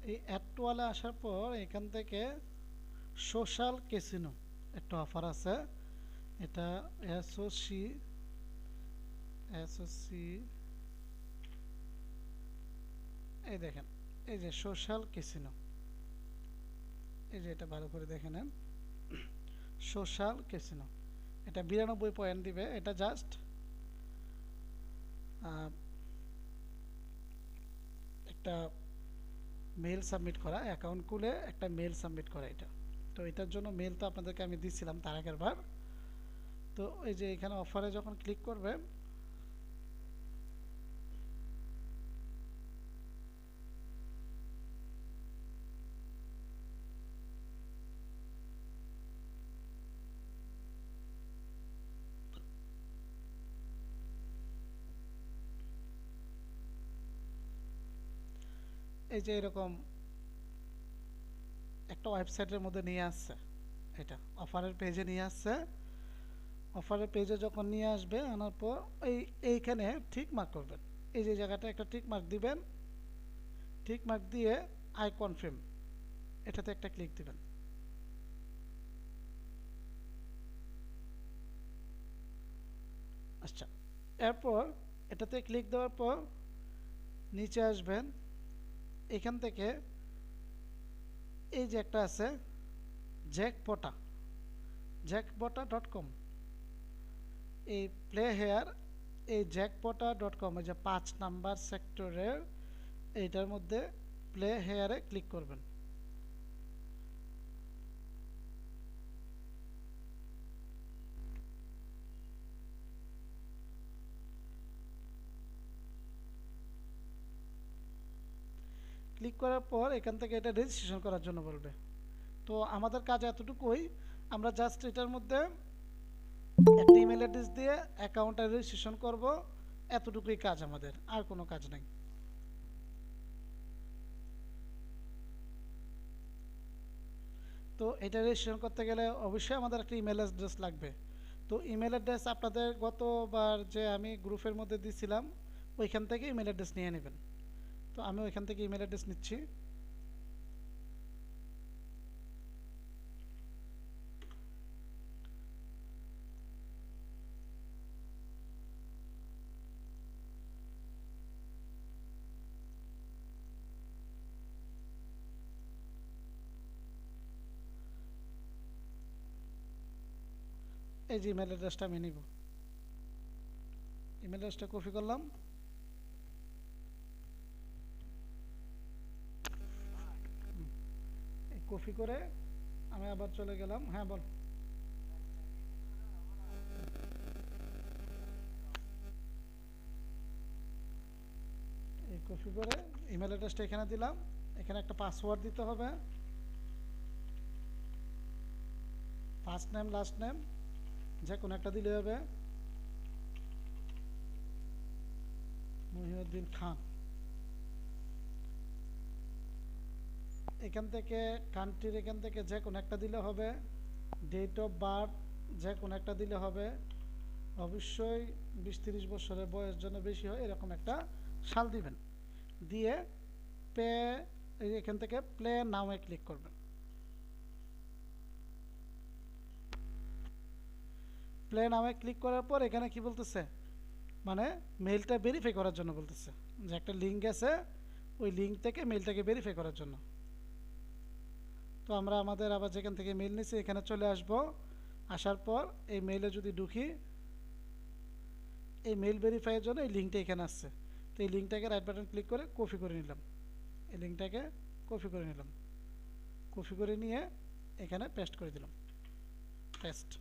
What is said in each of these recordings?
এই add to ওয়ালে আসার পর এখান থেকে সোশ্যাল ক্যাসিনো একটা অফার আছে। এটা এসওসি এসওসি এই দেখেন, এই যে সোশ্যাল ক্যাসিনো, এই যে এটা ভালো করে দেখে নেন। সোশ্যাল ক্যাসিনো এটা 92 পয়েন্ট দিবে। এটা জাস্ট একটা মেল সাবমিট করা, অ্যাকাউন্ট খুলে একটা মেল সাবমিট করা এটা। তো এটার জন্য মেল তো আপনাদেরকে আমি দিচ্ছিলাম তার আগের বার। তো এই যে এখানে অফারে যখন ক্লিক করবেন, এই যে এরকম একটা ওয়েবসাইটের মধ্যে নিয়ে আসছে। এটা অফারের পেজে নিয়ে আসছে। অফারের পেজে যখন নিয়ে আসবে, আনার পর এইখানে ঠিক মার্ক করবেন। এই যে জায়গাটা একটা টিক মার্ক দিবেন। টিক মার্ক দিয়ে আই কনফার্ম এটাতে একটা ক্লিক দিবেন। আচ্ছা, এরপর এটাতে ক্লিক দেওয়ার পর নিচে আসবেন। এখান থেকে এই যে একটা আছে জ্যাকপটা, জ্যাকপটা.com, এই প্লে হেয়ার, এই জ্যাকপটা.com, এই যে 5 নাম্বার সেক্টরের এইটার মধ্যে প্লে হেয়ারে ক্লিক করবেন। ক্লিক করার পর এখান থেকে এটা রেজিস্ট্রেশন করার জন্য বলবে। তো আমাদের কাজ এতটুকুই, আমরা জাস্ট এটার মধ্যে একটা ইমেল অ্যাড্রেস দিয়ে অ্যাকাউন্টটা রেজিস্ট্রেশন করব। এতটুকুই কাজ আমাদের, আর কোনো কাজ নাই। তো এটা রেজিস্ট্রেশন করতে গেলে অবশ্যই আমাদের একটা ইমেল অ্যাড্রেস লাগবে। তো ইমেল অ্যাড্রেস আপনাদের গতবার যে আমি গ্রুপের মধ্যে দিয়েছিলাম ওইখান থেকে ইমেল অ্যাড্রেস নিয়ে নেবেন। তো আমি ওইখান থেকে ইমেল অ্যাড্রেস নিচ্ছি। এই যে ইমেল অ্যাড্রেসটা আমি নিব, ইমেল অ্যাড্রেসটা কপি করলাম। এই কপি করে আমি আবার চলে গেলাম। হ্যাঁ বল। এই কপি করে ইমেল অ্যাড্রেসটা এখানে দিলাম। এখানে একটা পাসওয়ার্ড দিতে হবে। ফার্স্ট নেম লাস্ট নেম যে কোনো একটা দিলে হবে। মহিউদ্দিন খান। এখান থেকে কান্ট্রির এখান থেকে যে কোনো একটা দিলে হবে। ডেট অফ বার্থ যে কোনো একটা দিলে হবে। অবশ্যই 20-30 বছরের বয়স যেন বেশি হয় এরকম একটা সাল দিবেন। দিয়ে পে, এখান থেকে প্লে নামে ক্লিক করবেন। প্লে নামে ক্লিক করার পর এখানে কি বলতেছে, মানে মেইলটা ভেরিফাই করার জন্য বলতেছে যে একটা লিঙ্ক আছে, ওই লিঙ্ক থেকে মেইলটাকে ভেরিফাই করার জন্য। তো আমরা আমাদের আবার যেখান থেকে মেইল নিছি এখানে চলে আসব। আসার পর এই মেইলে যদি ঢুকি, এই মেইল ভেরিফাইয়ের জন্য এই লিঙ্কটা এখানে আসছে। তো এই লিঙ্কটাকে রাইট বাটন ক্লিক করে কপি করে নিলাম। এই লিঙ্কটাকে কপি করে নিলাম। কপি করে নিয়ে এখানে পেস্ট করে দিলাম। পেস্ট।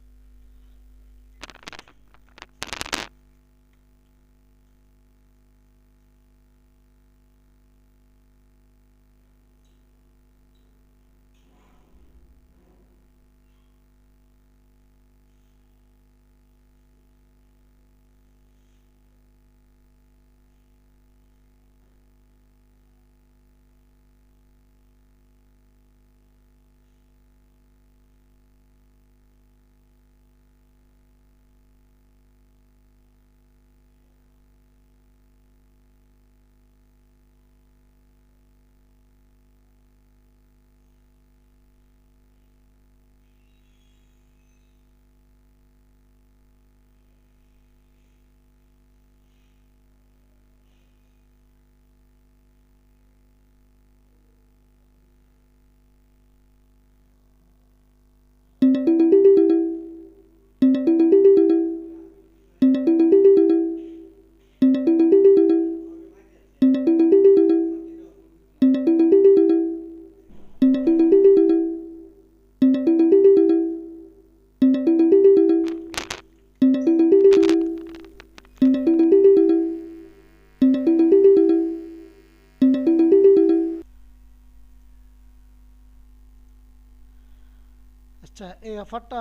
আচ্ছা, এই অফারটা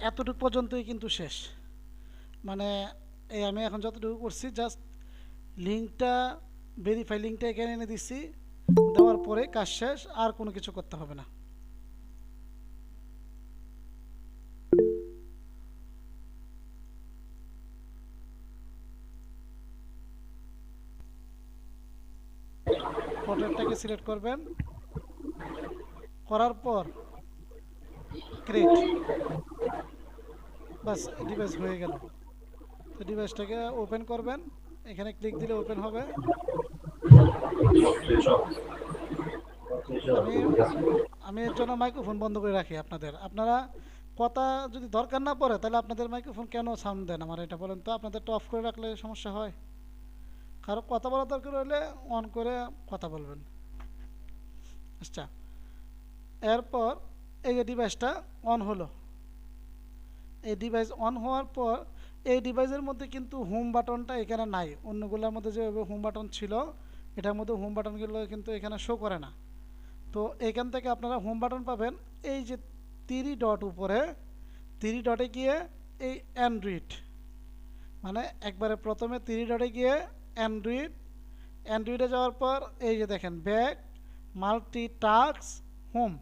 এতটুকু পর্যন্তই কিন্তু শেষ। মানে এই আমি এখন যতটুকু করছি, জাস্ট লিঙ্কটা, ভেরিফাই লিঙ্কটা এখানে এনে দিচ্ছি, দেওয়ার পরে কাজ শেষ, আর কোনো কিছু করতে হবে না। পোর্ট্রেটটাকে সিলেক্ট করবেন, করার পর ক্রিয়েট, বাস ডিভাইস হয়ে গেল। তো ডিভাইসটাকে ওপেন করবেন, এখানে ক্লিক দিলে ওপেন হবে। আমি আমি এর জন্য মাইক্রোফোন বন্ধ করে রাখি আপনারা কথা যদি দরকার না পড়ে তাহলে আপনাদের মাইক্রোফোন কেন সাউন্ড দেন আমার এটা বলেন তো? আপনাদেরটা অফ করে রাখলে সমস্যা হয়? কারো কথা বলা দরকার হলে অন করে কথা বলবেন। আচ্ছা, এরপর এই যে ডিভাইসটা অন হলো, এই ডিভাইস অন হওয়ার পর এই ডিভাইসের মধ্যে কিন্তু হোম বাটনটা এখানে নাই। অন্যগুলোর মধ্যে যেভাবে হোম বাটন ছিল, এটার মধ্যে হোম বাটনগুলো কিন্তু এখানে শো করে না। তো এখান থেকে আপনারা হোম বাটন পাবেন এই যে 3 ডট উপরে, 3 ডটে গিয়ে এই অ্যান্ড্রয়েড, মানে একবারে প্রথমে 3 ডটে গিয়ে অ্যান্ড্রয়েড, অ্যান্ড্রয়েডে যাওয়ার পর এই যে দেখেন back, multitask, home,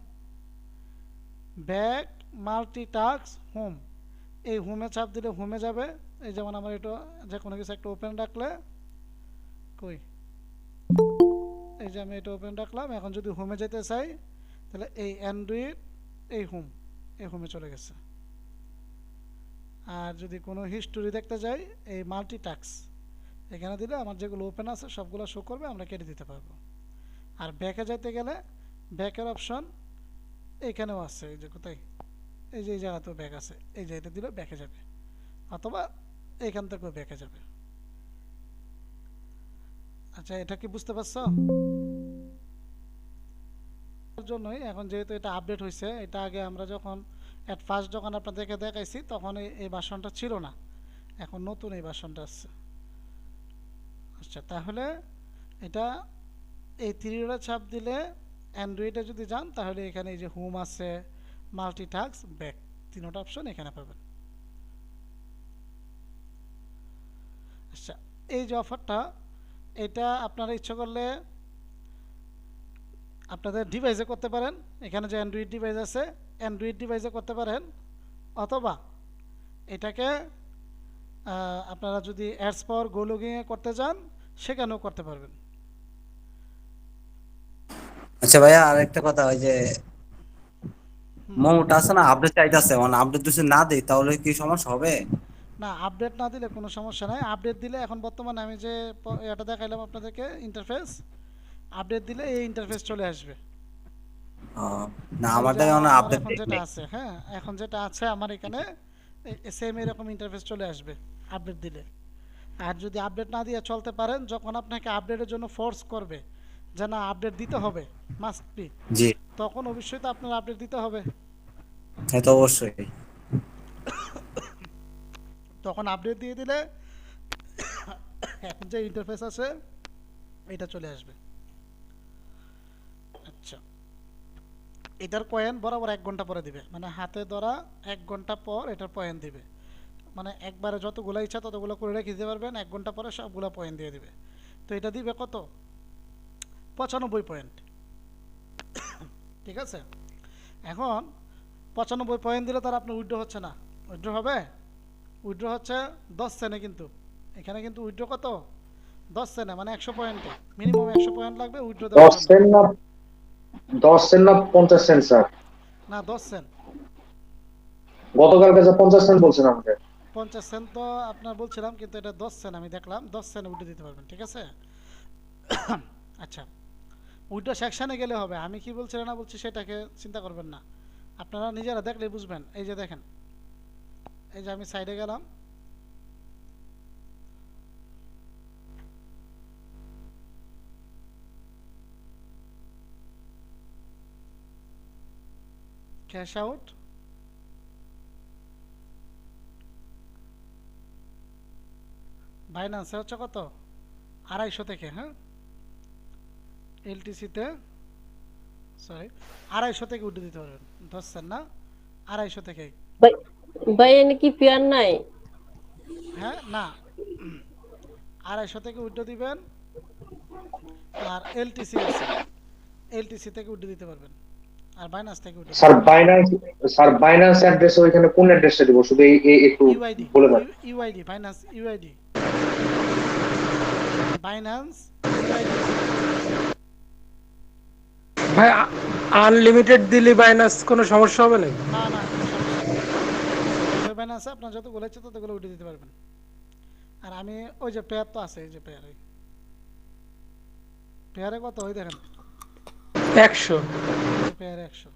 back, multitask, home. এই হোমে চাপ দিলে হোমে যাবে। এই যেমন আমার এটা যে কোনো কিছু একটা ওপেন রাখলে, কই, এই যে আমি এটা ওপেন রাখলাম, এখন যদি হোমে যেতে চাই তাহলে এই অ্যান্ড্রয়েড, এই হোম, এই হোমে চলে গেছে। আর যদি কোনো হিস্টোরি দেখতে যাই, এই মাল্টিটাস্ক এখানে দিলে আমার যেগুলো ওপেন আছে সবগুলো শো করবে, আমরা কেটে দিতে পারবো। আর ব্যাকে যাইতে গেলে ব্যাকের অপশন এইখানেও আছে, এই যে কোথায়, এই যে এই জায়গাতেও ব্যাক আছে, এই যে এটা দিলে ব্যাকে যাবে, অথবা এইখান থেকেও ব্যাকে যাবে। আচ্ছা, এটা কি বুঝতে পারছো? তার জন্যই এখন যেহেতু এটা আপডেট হয়েছে, এটা আগে আমরা যখন অ্যাট ফার্স্ট যখন আপনাদেরকে দেখাইছি তখন এই ভার্সনটা ছিল না, এখন নতুন এই ভার্সনটা আসছে। আচ্ছা, তাহলে এটা এই 3 ডটে চাপ দিলে অ্যান্ড্রয়েডে যদি যান তাহলে এখানে এই যে হোম আছে, মাল্টিটাস্ক, ব্যাক, তিনটা অপশন এখানে পাবেন। আচ্ছা, এই যে অফারটা, এটা আপনারা ইচ্ছা করলে আপনাদের ডিভাইসে করতে পারেন, এখানে যে অ্যান্ড্রয়েড ডিভাইস আছে অ্যান্ড্রয়েড ডিভাইসে করতে পারেন, অথবা এটাকে আপনারা যদি অ্যাডস পাওয়ার গো লগিংয়ে করতে চান সেখানেও করতে পারবেন। আচ্ছা ভাইয়া, আরেকটা কথা, ওই যে হুম। মোমোটা আছে না, আপডেট চাইতেছে, মানে আপডেট যদি না দেই তাহলে কি সমস্যা হবে? না, আপডেট না দিলে কোনো সমস্যা নাই। আপডেট দিলে এখন বর্তমানে আমি যে এটা দেখাইলাম আপনাদেরকে ইন্টারফেস, আপডেট দিলে এই ইন্টারফেস চলে আসবে। আহ, না এই যে আমারটা মানে আমার আপডেট এখন দেই যেটা নাই। আছে, হ্যাঁ, এখন যেটা আছে আমার এখানে সেম এরকম ইন্টারফেস চলে আসবে আপডেট দিলে। আর যদি আপডেট না দিয়ে চলতে পারেন, যখন আপনাকে আপডেটের জন্য ফোর্স করবে যে না আপডেট দিতে হবে, মাস্ট বি, জি, তখন অবশ্যই তো আপনার আপডেট দিতে হবে। হ্যাঁ তো অবশ্যই। তখন আপডেট দিয়ে দিলে এখন যে ইন্টারফেস আছে এটা চলে আসবে। আচ্ছা, এটার কয়েন বরাবর 1 ঘন্টা পরে দিবে, মানে হাতে ধরা 1 ঘন্টা পর এটার পয়েন্ট দিবে। মানে একবারে যতগুলো ইচ্ছা ততগুলো করে রেখে দিতে পারবেন, 1 ঘন্টা পরে সবগুলো পয়েন্ট দিয়ে দিবে। তো এটা দিবে কত? 95 পয়েন্ট। ঠিক আছে, এখন 95 পয়েন্ট দিলে তার আপনার উইথড্র হচ্ছে না। উইথড্র হবে, উইথড্র হচ্ছে 10 সেন্টে, কিন্তু এখানে কিন্তু উইথড্র কত? 10 সেন্টে, মানে 100 পয়েন্টে, মিনিমাম 100 পয়েন্ট লাগবে উইথড্র দেওয়ার দশ জন্য। সেন্ট না 10 সেন্ট না 50 সেন্ট স্যার? না, 10 সেন্ট। গতকালকে যে 50 সেন্ট বলছেন আমাকে। 50 সেন্ট তো আপনার বলছিলাম, কিন্তু এটা 10 সেন্ট আমি দেখলাম, 10 সেন্ট উইথড্র দিতে পারবেন। ঠিক আছে। আচ্ছা, উইথড্র সেকশানে গেলে হবে, আমি কি বলছি না বলছি সেটাকে চিন্তা করবেন না, আপনারা নিজেরা দেখলেই বুঝবেন। এই যে দেখেন, এই যে আমি সাইডে গেলাম, ক্যাশ আউট, বাইন্যান্সে হচ্ছে কত? 250 থেকে, হ্যাঁ, এলটিসিতে সরি 250 থেকে উইথড্র দিতে পারবেন, ধরছেন না 250 থেকে। ভাই ভাই এনে কি পেয়ার নাই? হ্যাঁ না 250 থেকে উইথড্র দিবেন। আর এলটিসি আছে, এলটিসি থেকে উইথড্র দিতে পারবেন, আর বাইনান্স থেকে উইথড্র দিতে স্যার পারবেন। বাইন্যান্স, স্যার বাইন্যান্স অ্যাড্রেস ওইখানে কোন অ্যাড্রেসটা দিব শুধু একটু ইউআইডি, বলে দেন। UID Binance UID, Binance UID. ভাই আনলিমিটেড দিলে বাইনাস কোনো সমস্যা হবে না? না না কোনো সমস্যা নেই, ওই বাইনান্সে আপনার যতগুলো ইচ্ছে ততগুলো উঠে দিতে পারবেন। আর আমি ওই যে পেয়ার তো আছে, এই যে পেয়ার, পেয়ারে কত ওই দেখেন, 100। পেয়ারে 100।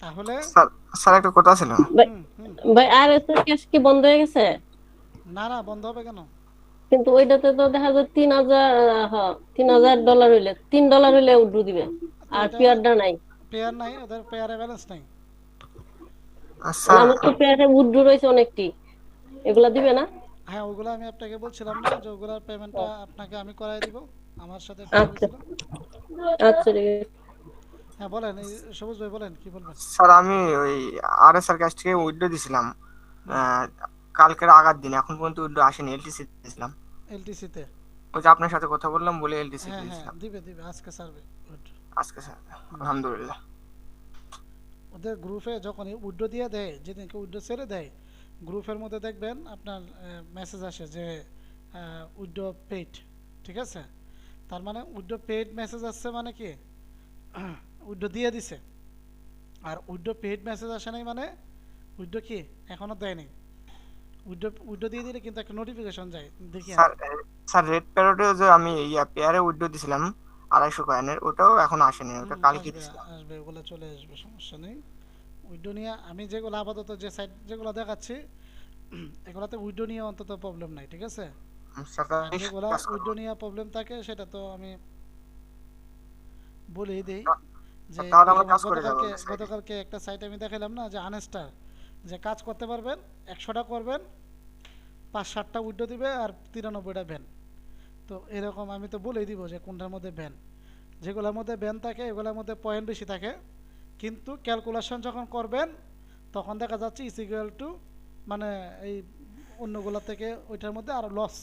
তাহলে স্যার স্যার একটা কথা ছিল। ভাই হুম হুম, ভাই আর এস ক্যাশ কি বন্ধ হয়ে গেছে? না না বন্ধ হবে কেন? কিন্তু ওইটাতে তো দেখা যায় 3000, হ্যাঁ $3000 হইলে $3 হইলে উইথড্র দিবে, তো আর এটা পেয়ারটা নাই। পেয়ার নাই, ওদের পেয়ারে ব্যালেন্স নাই। স্যার আমার তো পেয়ারে উইথড্র রয়েছে অনেকটি, এগুলা দিবে না? হ্যাঁ ওগুলো আমি আপনাকে বলছিলাম না যে ওগুলোর পেমেন্টটা আপনাকে আমি করাই দিব, আমার সাথে কথা আচ্ছা হয়েছিল। আচ্ছা ঠিক আছে। হ্যাঁ বলেন, এই সবুজ ভাই বলেন কি বলবেন। স্যার আমি ওই আরএস এর কাছ থেকে উইথড্র দিছিলাম আহ, কালকের আগার দিন, এখন পর্যন্ত উইথড্র আসেনি। এলটিসি দিয়েছিলাম, এলটিসিতে? ওই যে আপনার সাথে কথা বললাম বলে এলটিসি হ্যাঁ হ্যাঁ দিয়েছিলাম দিবে দিবে আজকে সার্ভে। গুড। আজকে স্যার। আলহামদুলিল্লাহ। ওদের গ্রুপে যখন উইথড্র দিয়ে দেয়, যেদিনকে উইথড্র ছেড়ে দেয়, গ্রুপের মধ্যে দেখবেন আপনার মেসেজ আসে যে উইথড্র পেইড, ঠিক আছে? তার মানে উইথড্র পেইড মেসেজ আসছে মানে কি উইথড্র দিয়ে দিছে। আর উইথড্র পেইড মেসেজ আসে নাই মানে উইথড্র কি এখনো দেয়নি। উইথড্র দিয়ে দিলে কিন্তু একটা নোটিফিকেশন যায়, দেখি স্যার স্যার রেড প্যারোটে যে আমি পেয়ারে উইথড্র দিছিলাম 250 কয়েনের, ওটাও এখন আসেনি, ওটা কালকে আসবে দিছিলাম। আসবে, ওগুলো চলে আসবে, সমস্যা নেই। উইথড্র নিয়ে আমি যেগুলো আপাতত যে সাইট যেগুলো দেখাচ্ছি এগুলোতে উইথড্র নিয়ে অন্তত প্রবলেম নাই, ঠিক আছে? স্যার আর যেগুলো উইথড্র নিয়ে প্রবলেম থাকে সেটা তো আমি বলেই দিই যে তাহলে আমরা যেমন কাজ করে যাবো গতকালকে একটা সাইট আমি দেখালাম না যে আনস্টার, যে কাজ করতে পারবেন 100টা করবেন, 5-7টা উইথড্র দিবে আর 93টা ব্যান। তো এরকম আমি তো বলেই দিব যে কোনটার মধ্যে ব্যান। যেগুলোর মধ্যে ব্যান থাকে এগুলোর মধ্যে পয়েন্ট বেশি থাকে, কিন্তু ক্যালকুলেশন যখন করবেন তখন দেখা যাচ্ছে ইকুয়াল টু, মানে এই অন্যগুলো থেকে ওইটার মধ্যে আরও লস।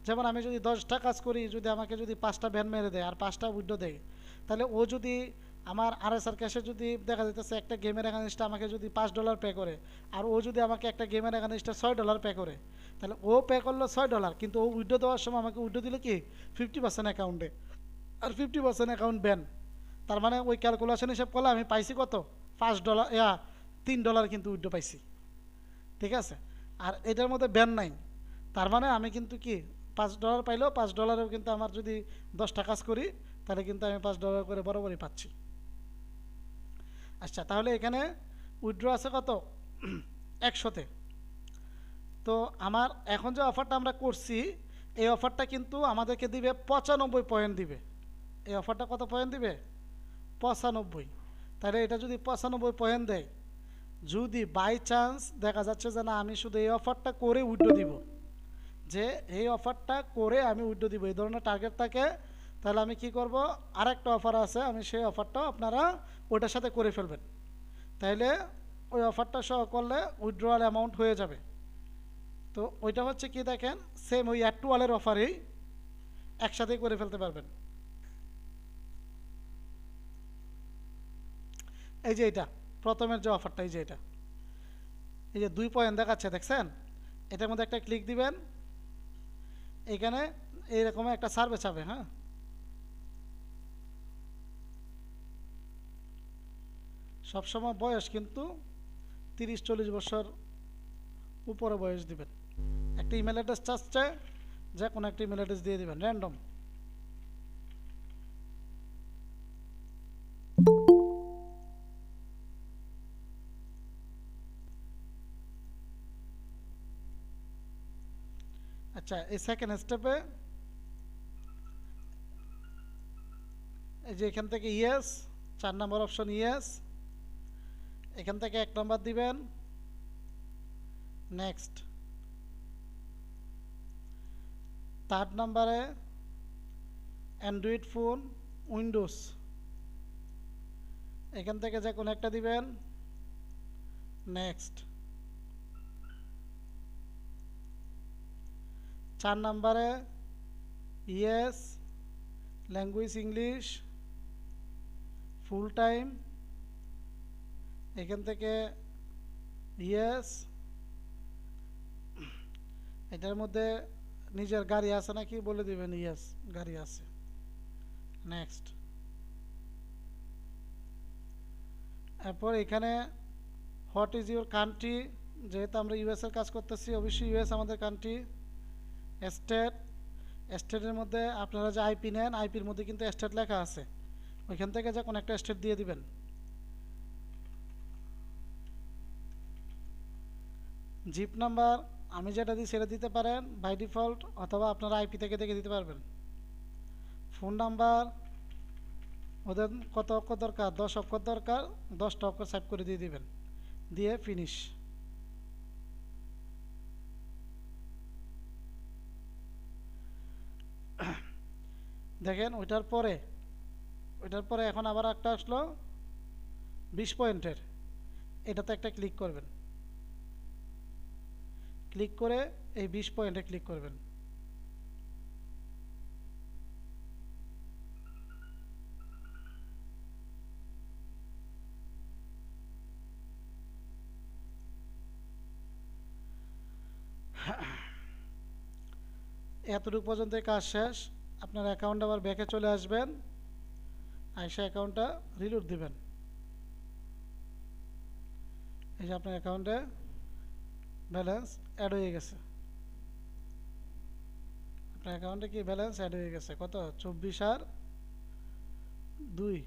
যেমন আমি যদি 10টা কাজ করি, যদি আমাকে যদি 5টা ব্যান মেরে দেয় আর 5টা উইথড্র দেয়, তাহলে ও যদি আমার আরএসআর ক্যাশে যদি দেখা যাইতেছে একটা গেমের এখানিস্টটা আমাকে যদি $5 পে করে, আর ও যদি আমাকে একটা গেমের এখানিস্টটা $6 পে করে, তাহলে ও পে করলো $6, কিন্তু ও উইথড্র দেওয়ার সময় আমাকে উইথড্র দিলে কি 50% অ্যাকাউন্টে, আর 50% অ্যাকাউন্ট ব্যান। তার মানে ওই ক্যালকুলেশন হিসাব করলে আমি পাইছি কত, $5 $3 কিন্তু উইথড্র পাইছি, ঠিক আছে? আর এটার মধ্যে ব্যান নাই, তার মানে আমি কিন্তু কি $5 পাইলেও $5 কিন্তু আমার যদি 10টা কাজ করি তাহলে কিন্তু আমি $5 করে বরাবরই পাচ্ছি। আচ্ছা তাহলে এখানে উইথড্র আছে কত 100তে। তো আমার এখন যে অফারটা আমরা করছি এই অফারটা কিন্তু আমাদেরকে দিবে 95 পয়েন্ট দিবে। এই অফারটা কত পয়েন্ট দিবে? 95। তাহলে এটা যদি 95 পয়েন্ট দেয়, যদি বাই চান্স দেখা যাচ্ছে যে না আমি শুধু এই অফারটা করে উইথড্র দিব, যে এই অফারটা করে আমি উইথড্র দিব, এই ধরনের টার্গেট থাকে, তাহলে আমি কি করব, আরেকটা অফার আছে, আমি সেই অফারটাও আপনারা ওইটার সাথে করে ফেলবেন। তাইলে ওই অফারটা সহ করলে উইথড্রয়াল অ্যামাউন্ট হয়ে যাবে। তো ওইটা হচ্ছে কি দেখেন, সেম ওই অ্যাড টু ওয়ালের অফারেই একসাথেই করে ফেলতে পারবেন। এই যে এটা প্রথমের যে অফারটা, এই যে এটা, এই যে 2 পয়েন্ট দেখাচ্ছে দেখছেন, এটার মধ্যে একটা ক্লিক দিবেন, এখানে এইরকম একটা সার্ভে চাবে। হ্যাঁ সবসময় বয়স কিন্তু 30-40 বছর উপরে বয়স দিবেন। একটা ইমেল অ্যাড্রেস চাচ্ছে, যে কোনো একটা ইমেল অ্যাড্রেস দিয়ে দিবেন র্যান্ডম। আচ্ছা এই সেকেন্ড স্টেপে এই যে এখান থেকে ইয়েস, 4 নম্বর অপশন ইয়েস, এখান থেকে 1 নম্বর দিবেন, নেক্সট। 3rd নম্বরে অ্যান্ড্রয়েড ফোন উইন্ডোজ, এখান থেকে যে কোনো একটা দিবেন, নেক্সট। 4 নম্বরে yes, language English, full time, এখান থেকে ইয়েস। এটার মধ্যে নিজের গাড়ি আছে নাকি বলে দিবেন, ইয়েস গাড়ি আছে, নেক্সট। এরপর এখানে হোয়াট ইজ ইউর কান্ট্রি, যেহেতু আমরা ইউএস এর কাজ করতেছি অবশ্যই ইউএস আমাদের কান্ট্রি। স্টেট, স্টেটের মধ্যে আপনারা যে আইপি নেন আইপির মধ্যে কিন্তু স্টেট লেখা আছে, ওইখান থেকে যে কোনো একটা স্টেট দিয়ে দিবেন। জিপ নাম্বার আমি যেটা দিই সেটা দিতে পারেন বাই ডিফল্ট, অথবা আপনারা আইপি থেকে দেখে দিতে পারবেন। ফোন নাম্বার ওদের কত অক্ষর দরকার, 10 অক্ষর দরকার, 10টা অক্ষর সেভ করে দিয়ে দিবেন, দিয়ে ফিনিশ। দেখেন ওইটার পরে এখন আবার একটা আসলো 20 পয়েন্টের, এটাতে একটা ক্লিক করবেন, ক্লিক করে এই 20 পয়েন্টে ক্লিক করবেন। এতটুকু পর্যন্ত কাজ শেষ। আপনার অ্যাকাউন্ট আবার ব্যাকে চলে আসবেন, আইসা অ্যাকাউন্টটা রিলোড দিবেন। এই যে আপনার অ্যাকাউন্টে ব্যালেন্স অ্যাড হয়ে গেছে, আপনার অ্যাকাউন্টে কি ব্যালেন্স অ্যাড হয়ে গেছে, কত 24 আর 2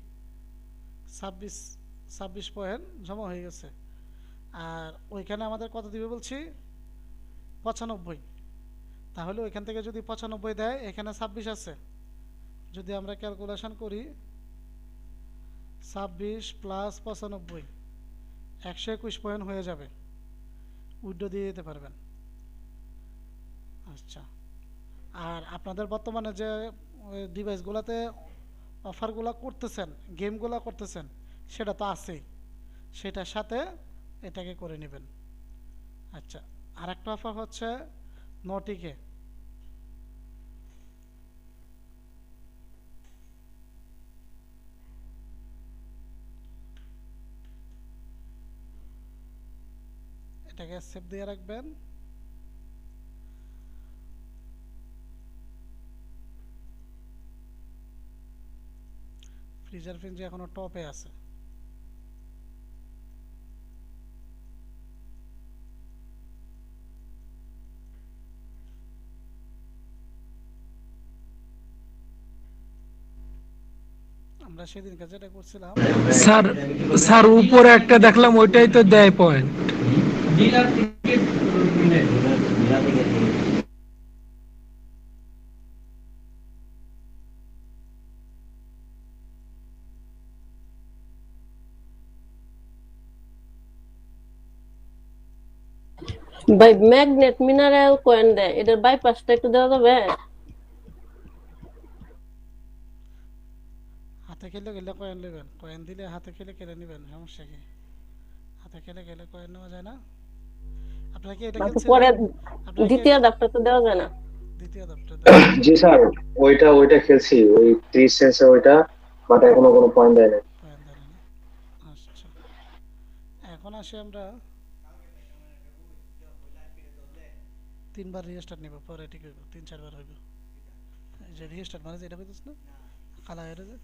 26 পয়েন্ট জমা হয়ে গেছে। আর ওইখানে আমাদের কত দিবে বলছি, 95। তাহলে ওইখান থেকে যদি 95 দেয়, এখানে 26 আছে, যদি আমরা ক্যালকুলেশন করি 26 প্লাস 95 121 পয়েন্ট হয়ে যাবে, উইথড্র দিয়ে দিতে পারবেন। আচ্ছা, আর আপনাদের বর্তমানে যে ডিভাইসগুলোতে অফারগুলো করতেছেন, গেমগুলো করতেছেন, সেটা তো আছেই, সেটার সাথে এটাকে করে নেবেন। আচ্ছা, আর একটা অফার হচ্ছে নটিকে, এটাকে সেভ দিয়ে রাখবেন। ফ্রিজার ফিঞ্জ এখনো টপে আছে। আমরা সেদিনকে যেটা করছিলাম, স্যার স্যার উপরে একটা দেখলাম, ওইটাই তো দেয় পয়েন্ট। ভাই ম্যাগনেট মিনারেল কয়েন দেয়, এটার বাইপাসটা একটু দেওয়া যাবে? হাতে খেলে গেলে কয়েন নেবেন, কয়েন দিলে হাতে খেলে কেড়ে নেবেন, সমস্যা কি? হাতে খেলে গেলে কয়েন নেওয়া যায় না? আপনারা কি এটা বাকি খেলছেন? পরে আপনারা কি দ্বিতীয় ধাপটা তো দেওয়া যায় না? দ্বিতীয় ধাপটা জি স্যার, ওইটা খেলছি, ওই 30 সেন্সে ওইটা, বাট এখনো কোনো পয়েন্ট দেয় না। কয়েন দেন না? আচ্ছা, এখন আসি আমরা 3 বার রিস্টার্ট নিব, পরে ঠিক হইব, 3-4 বার হইব। এই যে রিস্টার্ট মানে এটা বুঝছ না, কালা হয়ে যে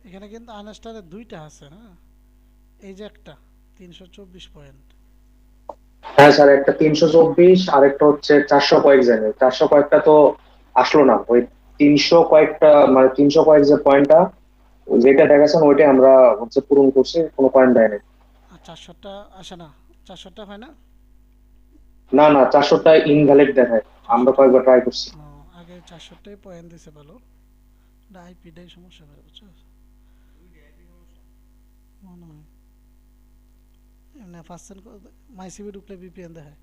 এখানে কিন্তু আনস্টারের 2টা আছে, হ্যাঁ, এই যে একটা 324 পয়েন্ট। হ্যাঁ স্যার, একটা 324 আর একটা হচ্ছে 400 কয়েক জানি, 400 কয়েকটা তো আসলো না। ওই 300 কয়েকটা, মানে 300 কয়েক যে পয়েন্টটা যেটা দেখাচ্ছেন ওইটা আমরা হচ্ছে পূরণ করছি, কোনো পয়েন্ট দেয় নাই। আচ্ছা, 400টা আসে না, 400টা হয় না। না না, 400টা ইনভ্যালিড দেখায়, আমরা 400টা কয়েকবার ট্রাই করছি। আগে 400টাই পয়েন্ট দিছে ভালো, আইপিটাই সমস্যা করে বুঝছো মনে হয়। এমনি পার্সেন্ট মাইসিবি ঢুকলে বিপিএন দেখায়,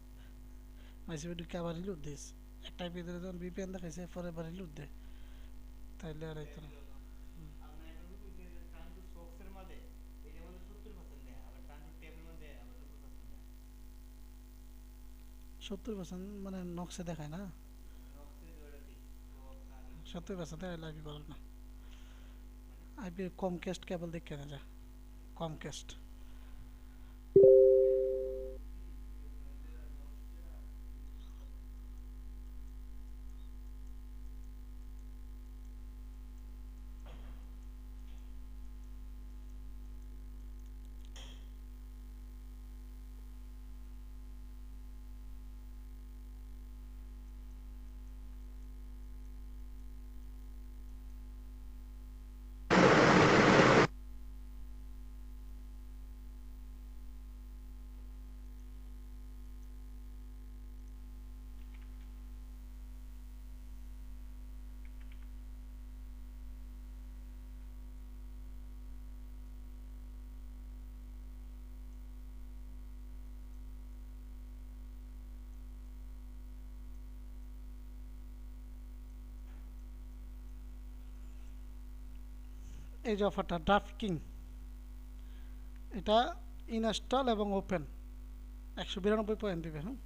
মাইসিবি ঢুকে আবার রিলোড দিস, একটা আইপি ধরে যখন বিপিএন দেখাইছে পরে আবার রিলোড দেয়, তাইলে আর হইতো না। 70% মানে নকশে দেখায় না, 70% দেখাইলে আইপি ভালো না। আইপি কম কেস্ট কেবল দেখে না যা, কম কেস্ট। এই যে অফারটা ড্রাফট কিং, এটা ইনস্টল এবং ওপেন 192 পয়েন্ট দিবে। হ্যাঁ,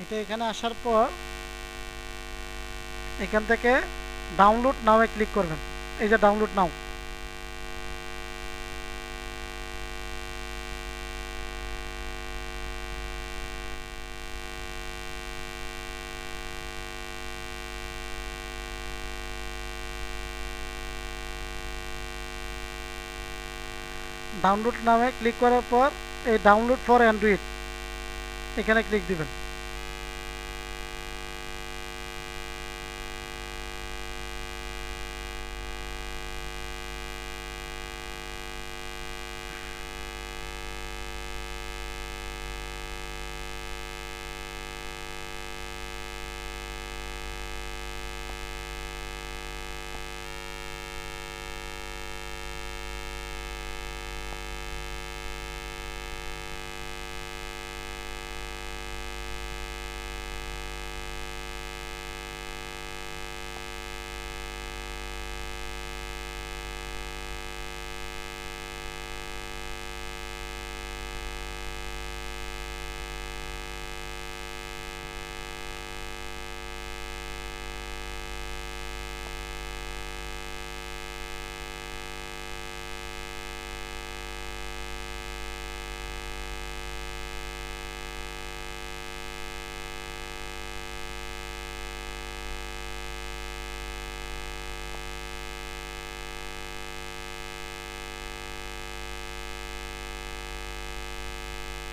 এটা এখানে আসার পর এখান থেকে ডাউনলোড নাও ক্লিক করবেন। এই যে ডাউনলোড নাও, ডাউনলোড নামে ক্লিক করার পর এই ডাউনলোড ফর অ্যান্ড্রয়েড এখানে ক্লিক দিবেন।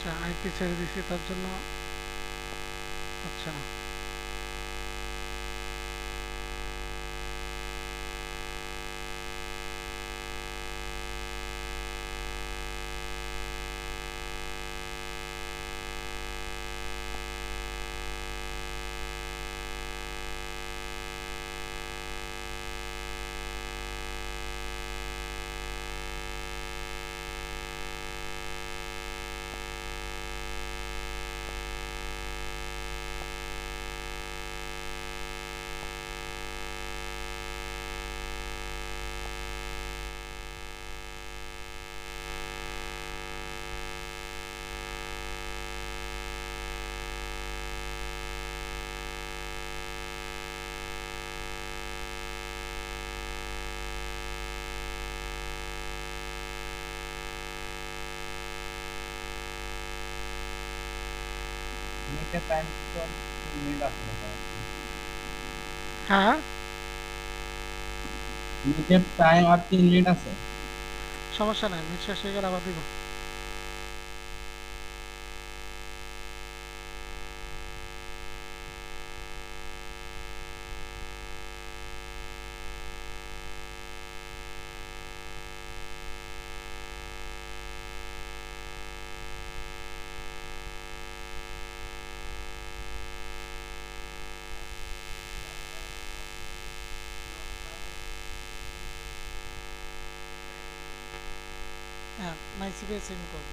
আচ্ছা, আইপি ছেড়ে দিছি তার জন্য। আচ্ছা, নেটের টাইম তো 3 মিনিট আছে না হ্যাঁ নেটের টাইম আর 3 মিনিট আছে সমস্যা নাই, মিট শেষ হয়ে গেলে আবার দিব। হ্যাঁ নাইসিপে সেম করবো।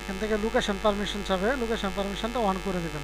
এখান থেকে লোকেশন পারমিশন চাবে, লোকেশন পারমিশনটা অন করে দেবেন।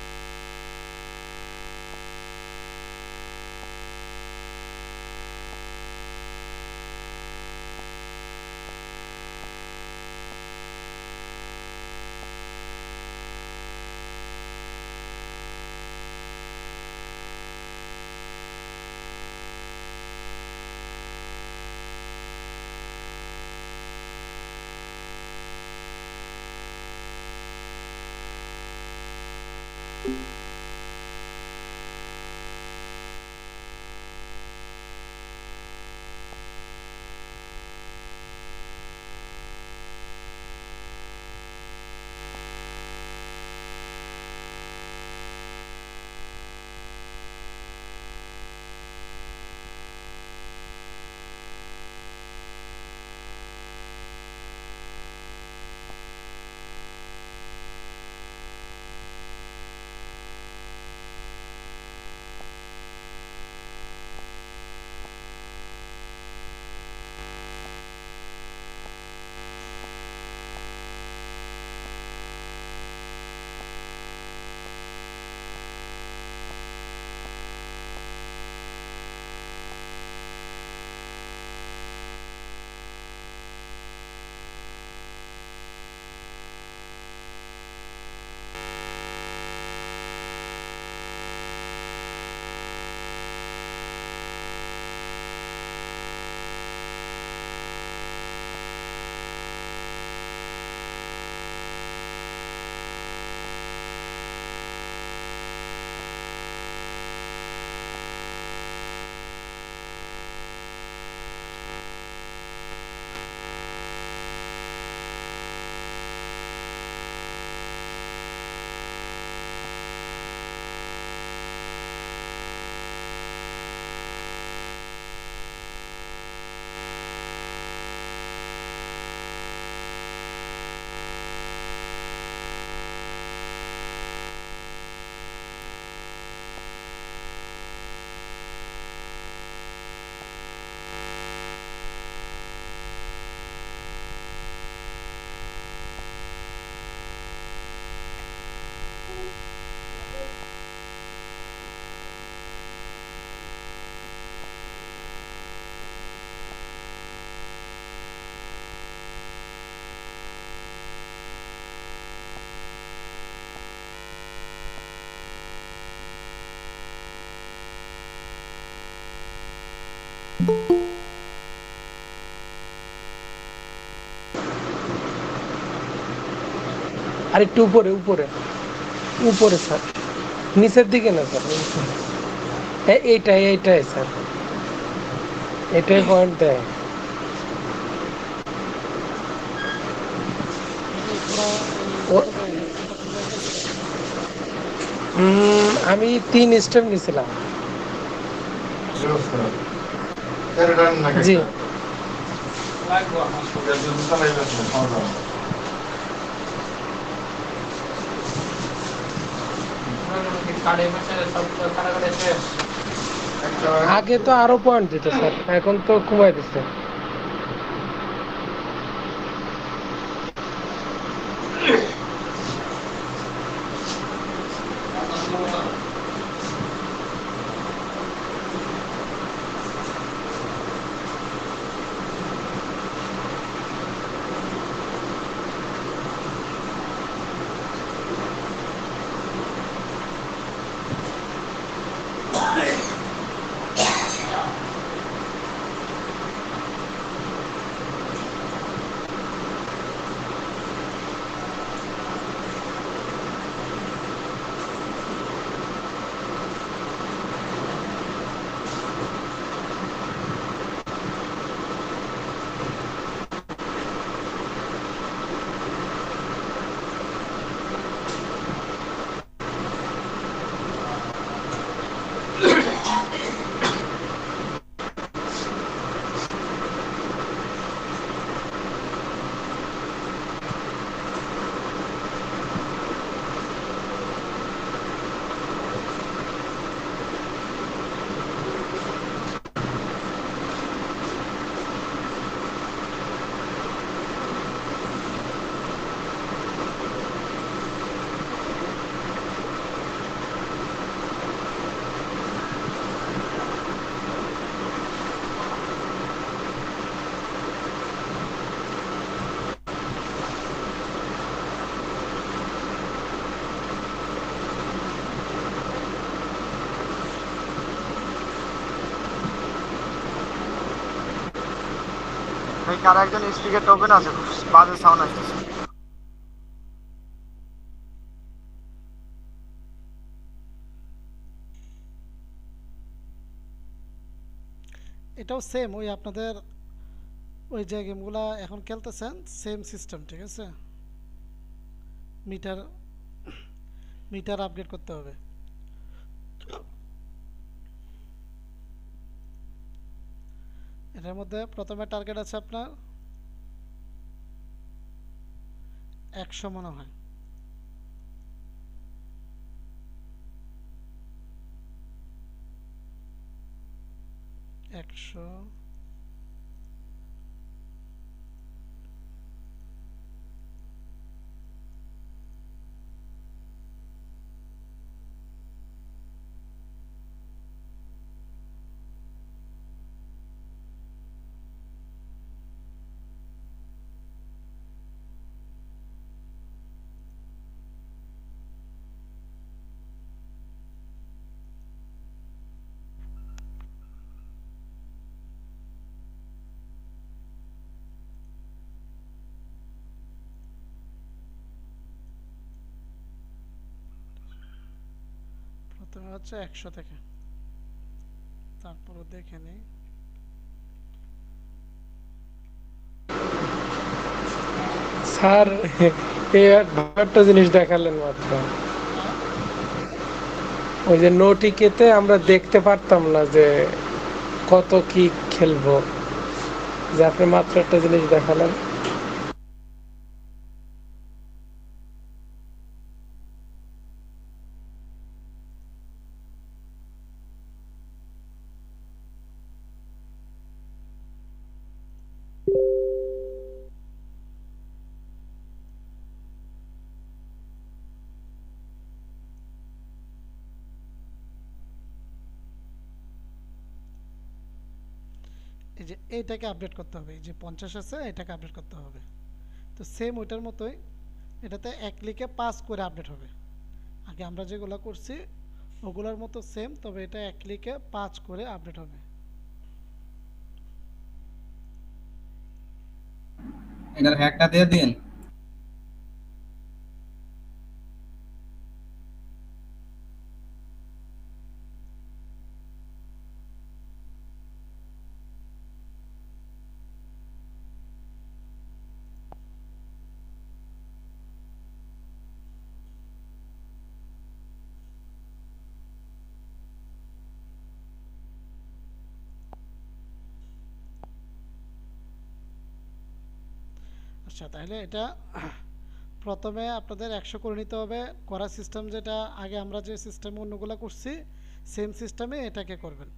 আর একটু উপরে উপরে উপরে স্যার, নিচের দিকে না স্যার, উপরে। এইটাই স্যার, এটাই পয়েন্ট দেয়। মানে ঘোরা ও- কত জায়গায় কোনটা কোন জায়গায় গেছে? আমি 3 স্টেপ নিছিলাম। জি আগে তো আরো পয়েন্ট দিত স্যার, এখন তো কমাই দিচ্ছে। ভাই কার একজন স্পিকার টোকেন আছে, খুব বাজে সাউন্ড আসতেছে। এটাও সেম ওই আপনাদের ওই যে গেমগুলা এখন খেলতেছেন সেম সিস্টেম, ঠিক আছে? মিটার মিটার আপগ্রেড করতে হবে। এটার মধ্যে প্রথমে টার্গেট আছে আপনার 100 মনে হয়। 100, প্রথমে হচ্ছে 100 থেকে, তারপরে দেখে নেই। স্যার এই একটা জিনিস দেখালেন মাত্র, হ্যাঁ, ওই যে নোটিকেতে আমরা দেখতে পারতাম না যে কত কি খেলবো, যে আপনি মাত্র একটা জিনিস দেখালেন। এই যে এইটাকে আপডেট করতে হবে, এই যে 50 আছে এটাকে আপডেট করতে হবে। তো সেম ওইটার মতোই এটাতে এক ক্লিকে 5 করে আপডেট হবে। আগে আমরা যেগুলো করছি ওগুলোর মতো সেম, তবে এটা এক ক্লিকে 5 করে আপডেট হবে। এটার হ্যাকটা দিয়ে দিন। আচ্ছা, তাহলে এটা প্রথমে আপনাদের 100 করে নিতে হবে। করার সিস্টেম যেটা আগে আমরা যে সিস্টেমে অন্যগুলো করছি সেম সিস্টেমে এটাকে করবেন।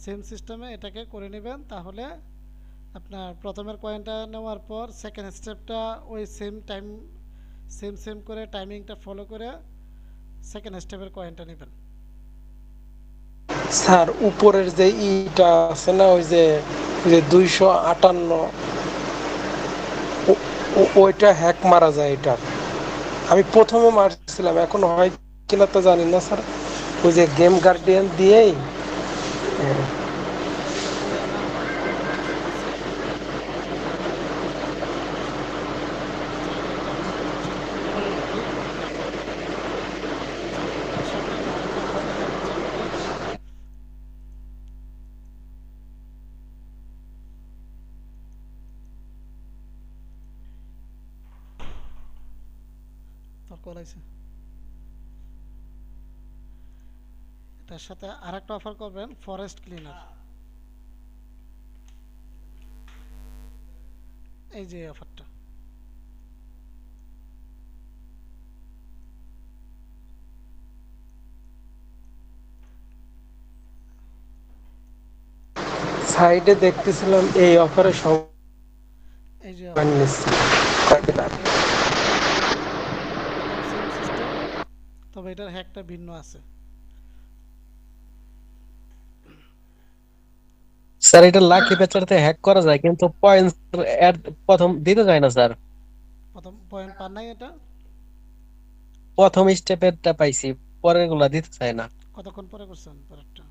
সেম সিস্টেমে এটাকে করে নেবেন, তাহলে আপনার প্রথমের কয়েনটা নেওয়ার পর সেকেন্ড স্টেপটা ওই সেম টাইম সেম করে টাইমিংটা ফলো করে সেকেন্ড স্টেপের কয়েনটা নেবেন। স্যার উপরের যে ইটা আছে না, ওই যে 258, ওইটা হ্যাক মারা যায় এটার। আমি প্রথমে মারছিলাম, এখন হয় কিনা তো জানি না স্যার। ওই যে গেম গার্ডিয়ান দিয়েই ওই আমার অপশন আছে, চাইলে এটা আপনারা ইনস্টল করে ক্লিক করবেন। চাইলে এটার সাথে আমি আরেকটা অফার দেখা দিচ্ছি আপনাদের। তোর কল আছে, এটার সাথে আরেকটা অফার করবেন, ফরেস্ট ক্লিনার। এই যে অফারটা, সাইডে দেখতেছিলাম এই অফারে সব এই যে নিচ্ছে কয়েকদিন আগে। এটাও সেম সিস্টেম, তবে এটার হ্যাকটা ভিন্ন আছে। স্যার এটা লাকি পেচারতে হ্যাক করা যায়, কিন্তু পয়েন্টস প্রথম দিতে যায় না স্যার। প্রথম পয়েন্ট পান নাই এটা? প্রথম স্টেপেরটা পাইছি, পরের গুলা দিতে চায় না কতক্ষণ পরে করছেন পরেরটা?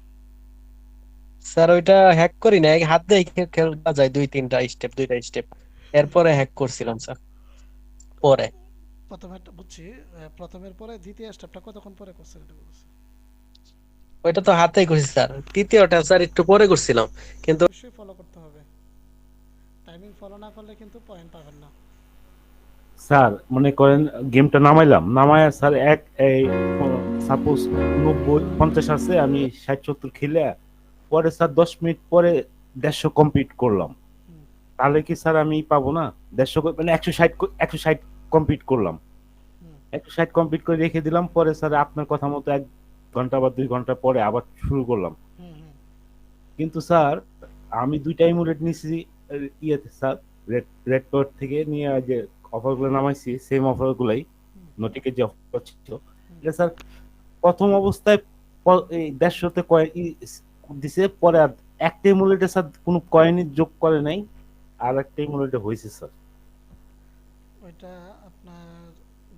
স্যার। ওইটা হ্যাক করি না, হাত দিয়ে খেলা যায় দুইটা স্টেপ, এরপরে হ্যাক করছিলাম স্যার পরে। প্রথমেরটা বুঝছি, প্রথমের পরে দ্বিতীয় স্টেপটা কতক্ষণ পরে করছেন এটা বলছি। ওইটা তো হাতেই করছি স্যার, তৃতীয়টা স্যার একটু পরে করছিলাম কিন্তু। অবশ্যই ফলো করতে হবে, টাইমিং ফলো না করলে কিন্তু পয়েন্ট পাবেন না। স্যার মনে করেন গেমটা নামায়া স্যার এই সাপোজ 90-50 আছে, আমি 60-70 খেলে পরে স্যার 10 মিনিট পরে 150 কমপ্লিট করলাম, হুম, তাহলে কি স্যার আমি পাবো না 150? মানে 160 কমপ্লিট করলাম, হুম, 160 কমপ্লিট করে রেখে দিলাম, পরে স্যার আপনার কথা মতো 1 ঘন্টা বা 2 ঘন্টা পরে আবার শুরু করলাম। হুম, হুম, কিন্তু স্যার আমি দুইটা ইমুলেট নিয়েছি ইয়েতে স্যার, রেড কোড থেকে নিয়ে যে অফারগুলো নামাইছি সেম অফারগুলাই, হুম, নোটিকের যে অফার ছিল হুম। এটা স্যার প্রথম অবস্থায় এই 150-তে কয়েন দিছে, পরে আর একটা ইমুলেটে স্যার কোনো কয়েনই যোগ করে নাই, আর একটা ইমুলেটে হয়েছে স্যার। ওইটা আপনার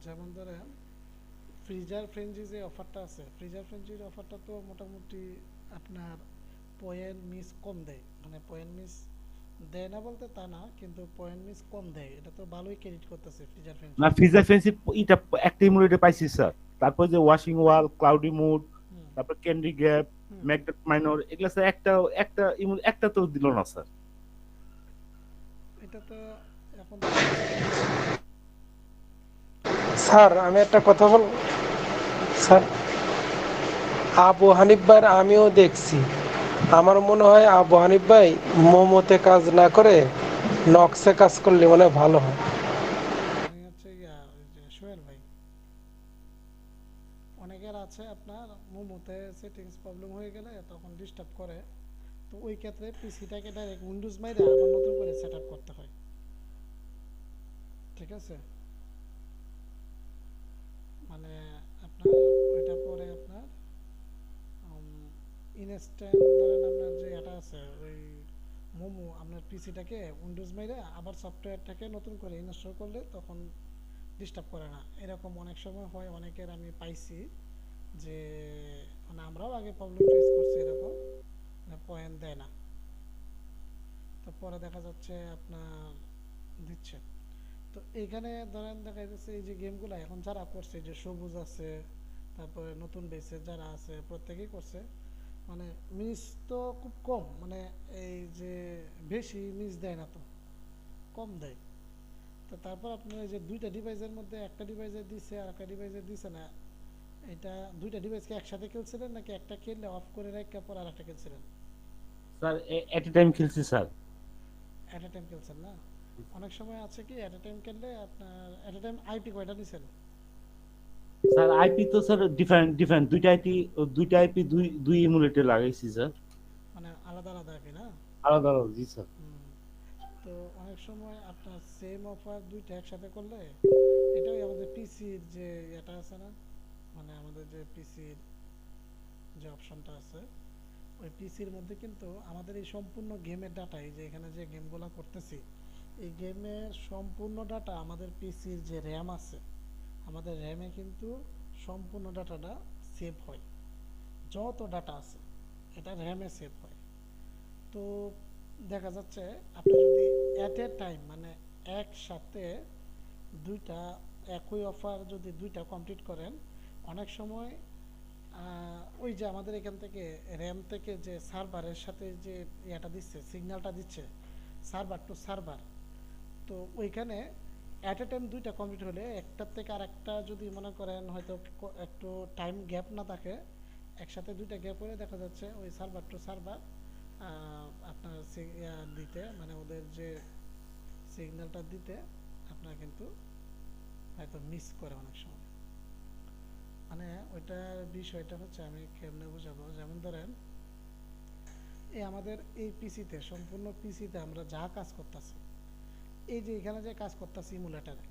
যেমন ধরেন ফ্রিজার ফ্রেঞ্জি যে অফারটা আছে, ফ্রিজার ফ্রেঞ্জির অফারটা তো মোটামুটি আপনার পয়েন্ট মিস কম দেয়, মানে পয়েন্ট মিস দেয় না বলতে তা না, কিন্তু পয়েন্ট মিস কম দেয়, এটা তো ভালোই ক্রেডিট করতেছে ফ্রিজার ফ্রেঞ্জি। না ফিজার ফেন্সি এটা একটা ইমুলেটে পাইছি স্যার, তারপর যে ওয়াশিং ওয়াল, ক্লাউডি মুড, হুম, তারপর ক্যান্ডি গ্যাপ, হুম। ম্যাগনেট মাইনর, এগুলা স্যার একটা তো দিল না স্যার। এটা তো এখন দেখতেছি যে স্যার আমি একটা কথা বল স্যার, আবু হানিফ ভাইয়ের আমিও দেখছি। আমার মনে হয় আবু হানিফ ভাই মোমোতে কাজ না করে নক্সে কাজ করলে মনে হয় ভালো হয়। উনি হচ্ছে ওই যে সোহেল ভাই, অনেকের আছে আপনার মোমোতে সেটিংস প্রবলেম হয়ে গেলে তখন ডিস্টার্ব করে, তো ওই ক্ষেত্রে পিসিটাকে ডাইরেক্ট উইন্ডোজ মাইরে আবার নতুন করে সেট আপ করতে হয়। ঠিক আছে, মানে আপনার ওইটা পরে আপনার ইনস্ট্যান্ট ধরেন আপনার যে এটা আছে ওই মোমো, আপনার পিসিটাকে উইন্ডোজ মাইরে আবার সফটওয়্যারটাকে নতুন করে ইনস্টল করলে তখন ডিস্টার্ব করে না। এরকম অনেক সময় হয়, অনেকের আমি পাইছি যে মানে আমরাও আগে প্রবলেম ফেস করছি এরকম, মানে পয়েন্ট দেয় না, তো পরে দেখা যাচ্ছে আপনার দিচ্ছে। তো এইখানে ধরেন দেখা যাচ্ছে এই যে গেমগুলো এখন যারা করছে, যে সবুজ আছে, তারপরে নতুন বেসে যারা আছে প্রত্যেকেই করছে, মানে মিস তো খুব কম, মানে এই যে বেশি মিস দেয় না, তো কম দেয়। তো তারপর আপনার এই যে দুইটা ডিভাইসের মধ্যে একটা ডিভাইসে দিছে আর একটা ডিভাইসে দিছে না, এটা দুইটা ডিভাইসকে একসাথে খেলছিলেন নাকি একটা খেললে অফ করে রেখে পর আর একটা খেলছিলেন? স্যার এট এ টাইম খেলছি স্যার। অ্যাট এ টাইম খেলছেন না? অনেক সময় আছে কি এট এ টাইম খেললে আপনার এট এ টাইম আইপি কয়টা নিছেন? স্যার আইপি তো স্যার ডিফারেন্ট ডিফারেন্ট দুইটা আইপি দুই দুই ইমুলেটর লাগাইছি স্যার, মানে আলাদা আলাদা আইপি না? আলাদা আলাদা, জি স্যার। হুম। তো অনেক সময় আপনার সেম অফার দুইটা একসাথে করলে, এটাই আমাদের পিসির যে এটা আছে না, মানে আমাদের যে পিসির যে অপশনটা আছে, ওই পিসির মধ্যে কিন্তু আমাদের এই সম্পূর্ণ গেমের ডাটা, এই যে এখানে যে গেমগুলো করতেছি, এই গেমের সম্পূর্ণ ডাটা আমাদের পিসির যে র্যাম আছে, আমাদের র্যামে কিন্তু সম্পূর্ণ ডাটাটা সেভ হয়। যত ডাটা আছে এটা র্যামে সেভ হয়। তো দেখা যাচ্ছে আপনি যদি অ্যাট এ টাইম মানে একসাথে দুইটা একই অফার যদি দুইটা কমপ্লিট করেন, অনেক সময় ওই যে আমাদের এখান থেকে র্যাম থেকে যে সার্ভারের সাথে যে ইয়েটা দিচ্ছে, সিগন্যালটা দিচ্ছে সার্ভার টু সার্ভার, তো ওইখানে অ্যাট এ টাইম দুইটা কমপ্লিট হলে একটার থেকে আরেকটা যদি মনে করেন হয়তো একটু টাইম গ্যাপ না থাকে, একসাথে দুইটা গ্যাপ হলে দেখা যাচ্ছে ওই সার্ভার টু সার্ভার আপনার দিতে, মানে ওদের যে সিগন্যালটা দিতে আপনার কিন্তু হয়তো মিস করে অনেক সময়। মানে ওইটার বিষয়টা হচ্ছে আমি কেমনে বুঝাবো, যেমন ধরেন এই আমাদের এই পিসিতে, সম্পূর্ণ পিসিতে আমরা যা কাজ করতেছি, এই যে এখানে যে কাজ করতেছি ইমুলেটারে,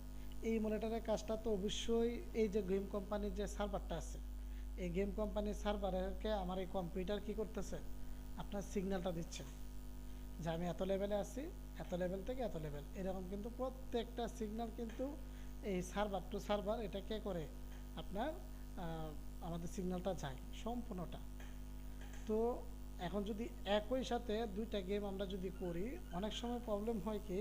এই ইমুলেটারের কাজটা তো অবশ্যই এই যে গেম কোম্পানির যে সার্ভারটা আছে, এই গেম কোম্পানির সার্ভারকে আমার এই কম্পিউটার কি করতেছে, আপনার সিগন্যালটা দিচ্ছে যে আমি এত লেভেলে আছি, এত লেভেল থেকে এত লেভেল, এরকম কিন্তু প্রত্যেকটা সিগন্যাল কিন্তু এই সার্ভার টু সার্ভার এটা কে করে আপনার আমাদের সিগন্যালটা যায় সম্পূর্ণটা। তো এখন যদি একই সাথে দুইটা গেম আমরা যদি করি, অনেক সময় প্রবলেম হয় কি,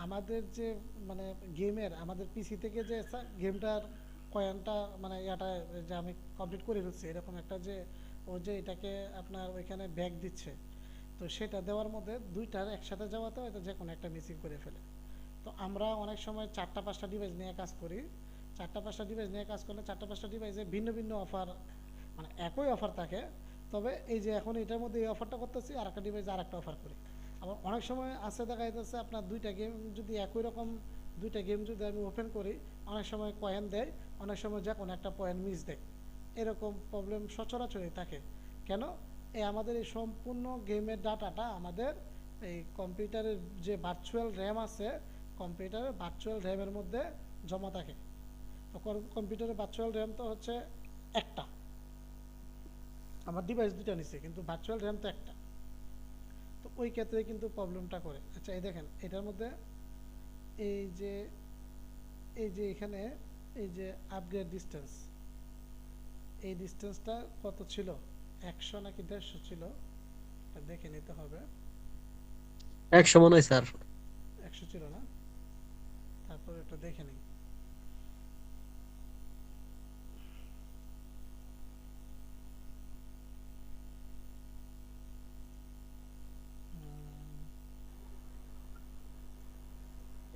আমাদের যে মানে গেমের আমাদের পিসি থেকে যে গেমটার কয়েনটা মানে এটা যে আমি কমপ্লিট করে ফেলছি, এরকম একটা যে ও যে এটাকে আপনার ওইখানে ব্যাক দিচ্ছে, তো সেটা দেওয়ার মধ্যে দুইটার একসাথে যাওয়াতে হয়তো যে কোনো একটা মিসিং করে ফেলে। তো আমরা অনেক সময় 4টা 5টা ডিভাইস নিয়ে কাজ করি, 4টা 5টা ডিভাইস নিয়ে কাজ করলে 4টা 5টা ডিভাইসে ভিন্ন ভিন্ন অফার, মানে একই অফার থাকে, তবে এই যে এখন এটার মধ্যে এই অফারটা করতেছি আর একটা ডিভাইসে আর একটা অফার করি। আবার অনেক সময় আছে দেখা যাচ্ছে আপনার দুইটা গেম যদি একই রকম, দুইটা গেম যদি আমি ওপেন করি, অনেক সময় কয়েন দেয়, অনেক সময় যে কোনো একটা পয়েন্ট মিস দেয়, এরকম প্রবলেম সচরাচরই থাকে। কেন? এই আমাদের এই সম্পূর্ণ গেমের ডাটাটা আমাদের এই কম্পিউটারের যে ভার্চুয়াল র্যাম আছে, কম্পিউটারের ভার্চুয়াল র্যামের মধ্যে জমা থাকে। তো কম্পিউটারের ভার্চুয়াল র্যাম তো হচ্ছে একটা, আমার ডিভাইস দুটা নিচ্ছে কিন্তু ভার্চুয়াল র্যাম তো একটা। তো ওই ক্ষেত্রে কিন্তু প্রবলেমটা করে। আচ্ছা এই দেখেন এটার মধ্যে এই যে এখানে এই যে আপগ্রেড ডিস্টেন্স, এই ডিস্টেন্সটা কত ছিল, 100 নাকি 150 ছিল, এটা দেখে নিতে হবে। 100 মনে হয় স্যার। 100 ছিল না? তারপর একটু দেখে নিই।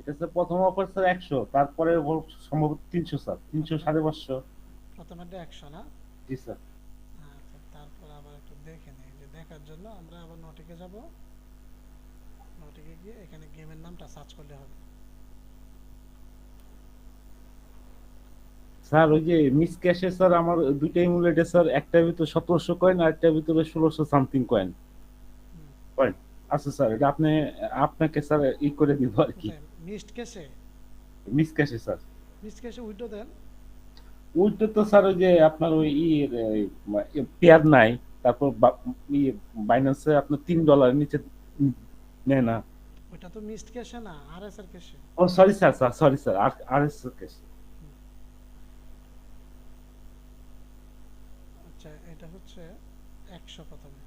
এটা স্যার প্রথম অফার স্যার 100, তারপরে সম্ভবত 300 স্যার, 300 550। প্রথমে 100 না? জি স্যার। আচ্ছা তারপর আবার একটু দেখে নিই, যে দেখার জন্য আমরা আবার নোটিকে যাব, নোটিকে গিয়ে এখানে গেমের নামটা সার্চ করলে হবে। স্যার ওই যে মিস ক্যাশে স্যার আমার দুইটা ইমুলেটর স্যার, একটার ভিতরে 1700 কয়েন আর একটার ভিতরে 1600 সামথিং কয়েন কয়েন আচ্ছা স্যার, এটা আপনাকে স্যার ই করে দিব আর কি। মিসড ক্যাশে, মিস ক্যাশে স্যার, মিসড ক্যাশে উইথড্র দেন। ওইটা তো স্যার ওই যে আপনার ওই পেয়ার নাই, তারপর বাইন্যান্সে আপনার $3 নিচে নেয় না। ওইটা তো মিসড ক্যাশে না, আরএস এর ক্যাশে। ও সরি স্যার, সরি স্যার, আর এস ক্যাশে। আচ্ছা এটা হচ্ছে 100 প্রথমে,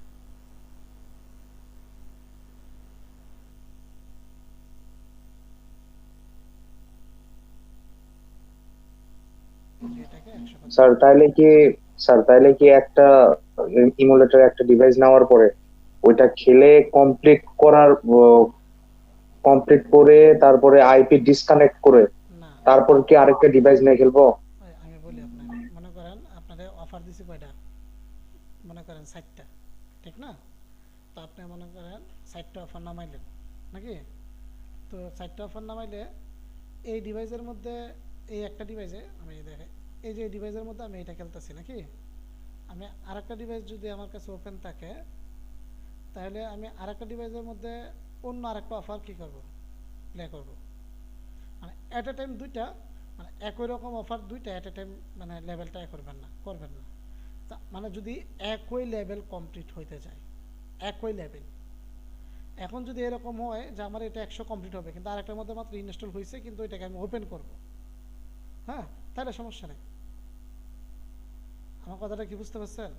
এটাকে 100 স্যার তাইলে কি একটা ইমুলেটর একটা ডিভাইস নেওয়ার পরে ওইটা খেলে কমপ্লিট করে তারপরে আইপি ডিসকানেক্ট করে না, তারপর কি আরেকটা ডিভাইস নিয়ে খেলবো? আমি বলি আপনাকে, মনে করেন আপনাদের অফার দিছি কয়টা, মনে করেন 60টা, ঠিক না? তো আপনি মনে করেন 60টা অফার নামাইলেন নাকি, তো তো 4টা অফার নামাইলে এই ডিভাইসের মধ্যে এই একটা ডিভাইসে আমি দেখাই, এই যে এই ডিভাইসের মধ্যে আমি এটা খেলতেছি নাকি, আমি আরেকটা ডিভাইস যদি আমার কাছে ওপেন থাকে তাহলে আমি আরেকটা ডিভাইসের মধ্যে অন্য আরেকটা অফার কি করব, প্লে করব। মানে অ্যাট এ টাইম দুইটা, মানে একই রকম অফার দুইটা অ্যাট এ টাইম, মানে লেভেলটা করবেন না। তা মানে যদি একই লেভেল কমপ্লিট হইতে যায়, একই লেভেল, এখন যদি এরকম হয় যে আমার এটা 100 কমপ্লিট হবে কিন্তু আরেকটার মধ্যে মাত্র ইনস্টল হয়েছে কিন্তু এটাকে আমি ওপেন করব, হ্যাঁ, তাহলে সমস্যা নেই। আমার কথাটা কি বুঝতে পারছেন?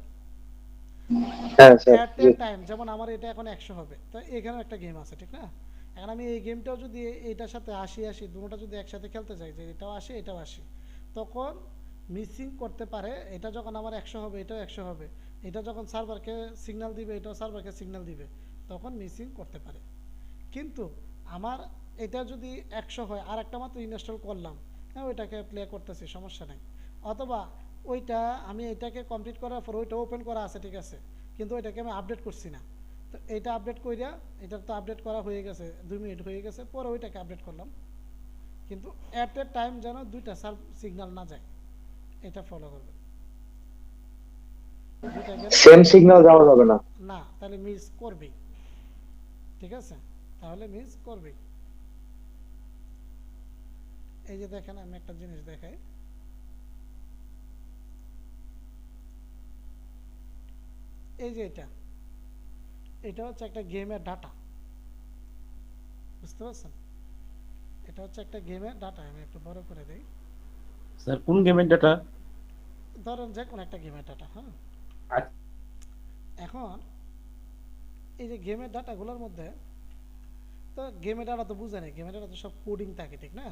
হ্যাঁ sir, at a G. Time যেমন আমার এটা এখন 100 হবে, তো এখানেও একটা গেম আছে ঠিক না, এখন আমি এই গেমটাও যদি এইটার সাথে 80 দুটোটা যদি একসাথে খেলতে চাই, যে এটাও 80 এটাও 80, তখন মিসিং করতে পারে। এটা যখন আমার 100 হবে এটাও 100 হবে, এটা যখন সার্ভারকে সিগন্যাল দিবে এটাও সার্ভারকে সিগন্যাল দিবে, তখন মিসিং করতে পারে। কিন্তু আমার এটা যদি 100 হয় আর একটা মাত্র ইনস্টল করলাম, হ্যাঁ ওইটাকে প্লে করতেছি, সমস্যা নেই। অথবা ওইটা আমি এটাকে কমপ্লিট করার পর ওইটা ওপেন করা আছে ঠিক আছে, কিন্তু ওইটাকে আমি আপডেট করছি না, তো এটা আপডেট কইরা, এটার তো আপডেট করা হয়ে গেছে, 2 মিনিট হয়ে গেছে, পরে ওইটাকে আপডেট করলাম, কিন্তু অ্যাট এ টাইম যেন দুইটা সিগন্যাল না যায়, এটা ফলো করবেন। দুইটা গেলে সেম সিগন্যাল যাওয়া যাবে না। না, তাহলে মিস করবি, ঠিক আছে, তাহলে মিস করবি। এই যে দেখেন আমি একটা জিনিস দেখাই, এই যে এটা হচ্ছে একটা গেমের ডাটা, বুঝতে পারছেন? এটা হচ্ছে একটা গেমের ডাটা, আমি একটু বড় করে দেই। স্যার কোন গেমের ডাটা? ধরেন যে কোনো একটা গেমের ডাটা, হ্যাঁ। এখন এই যে গেমের ডাটাগুলোর মধ্যে, তো গেমের ডাটা তো বুঝে নেই, গেমের ডাটা তো সব কোডিং থাকে ঠিক না,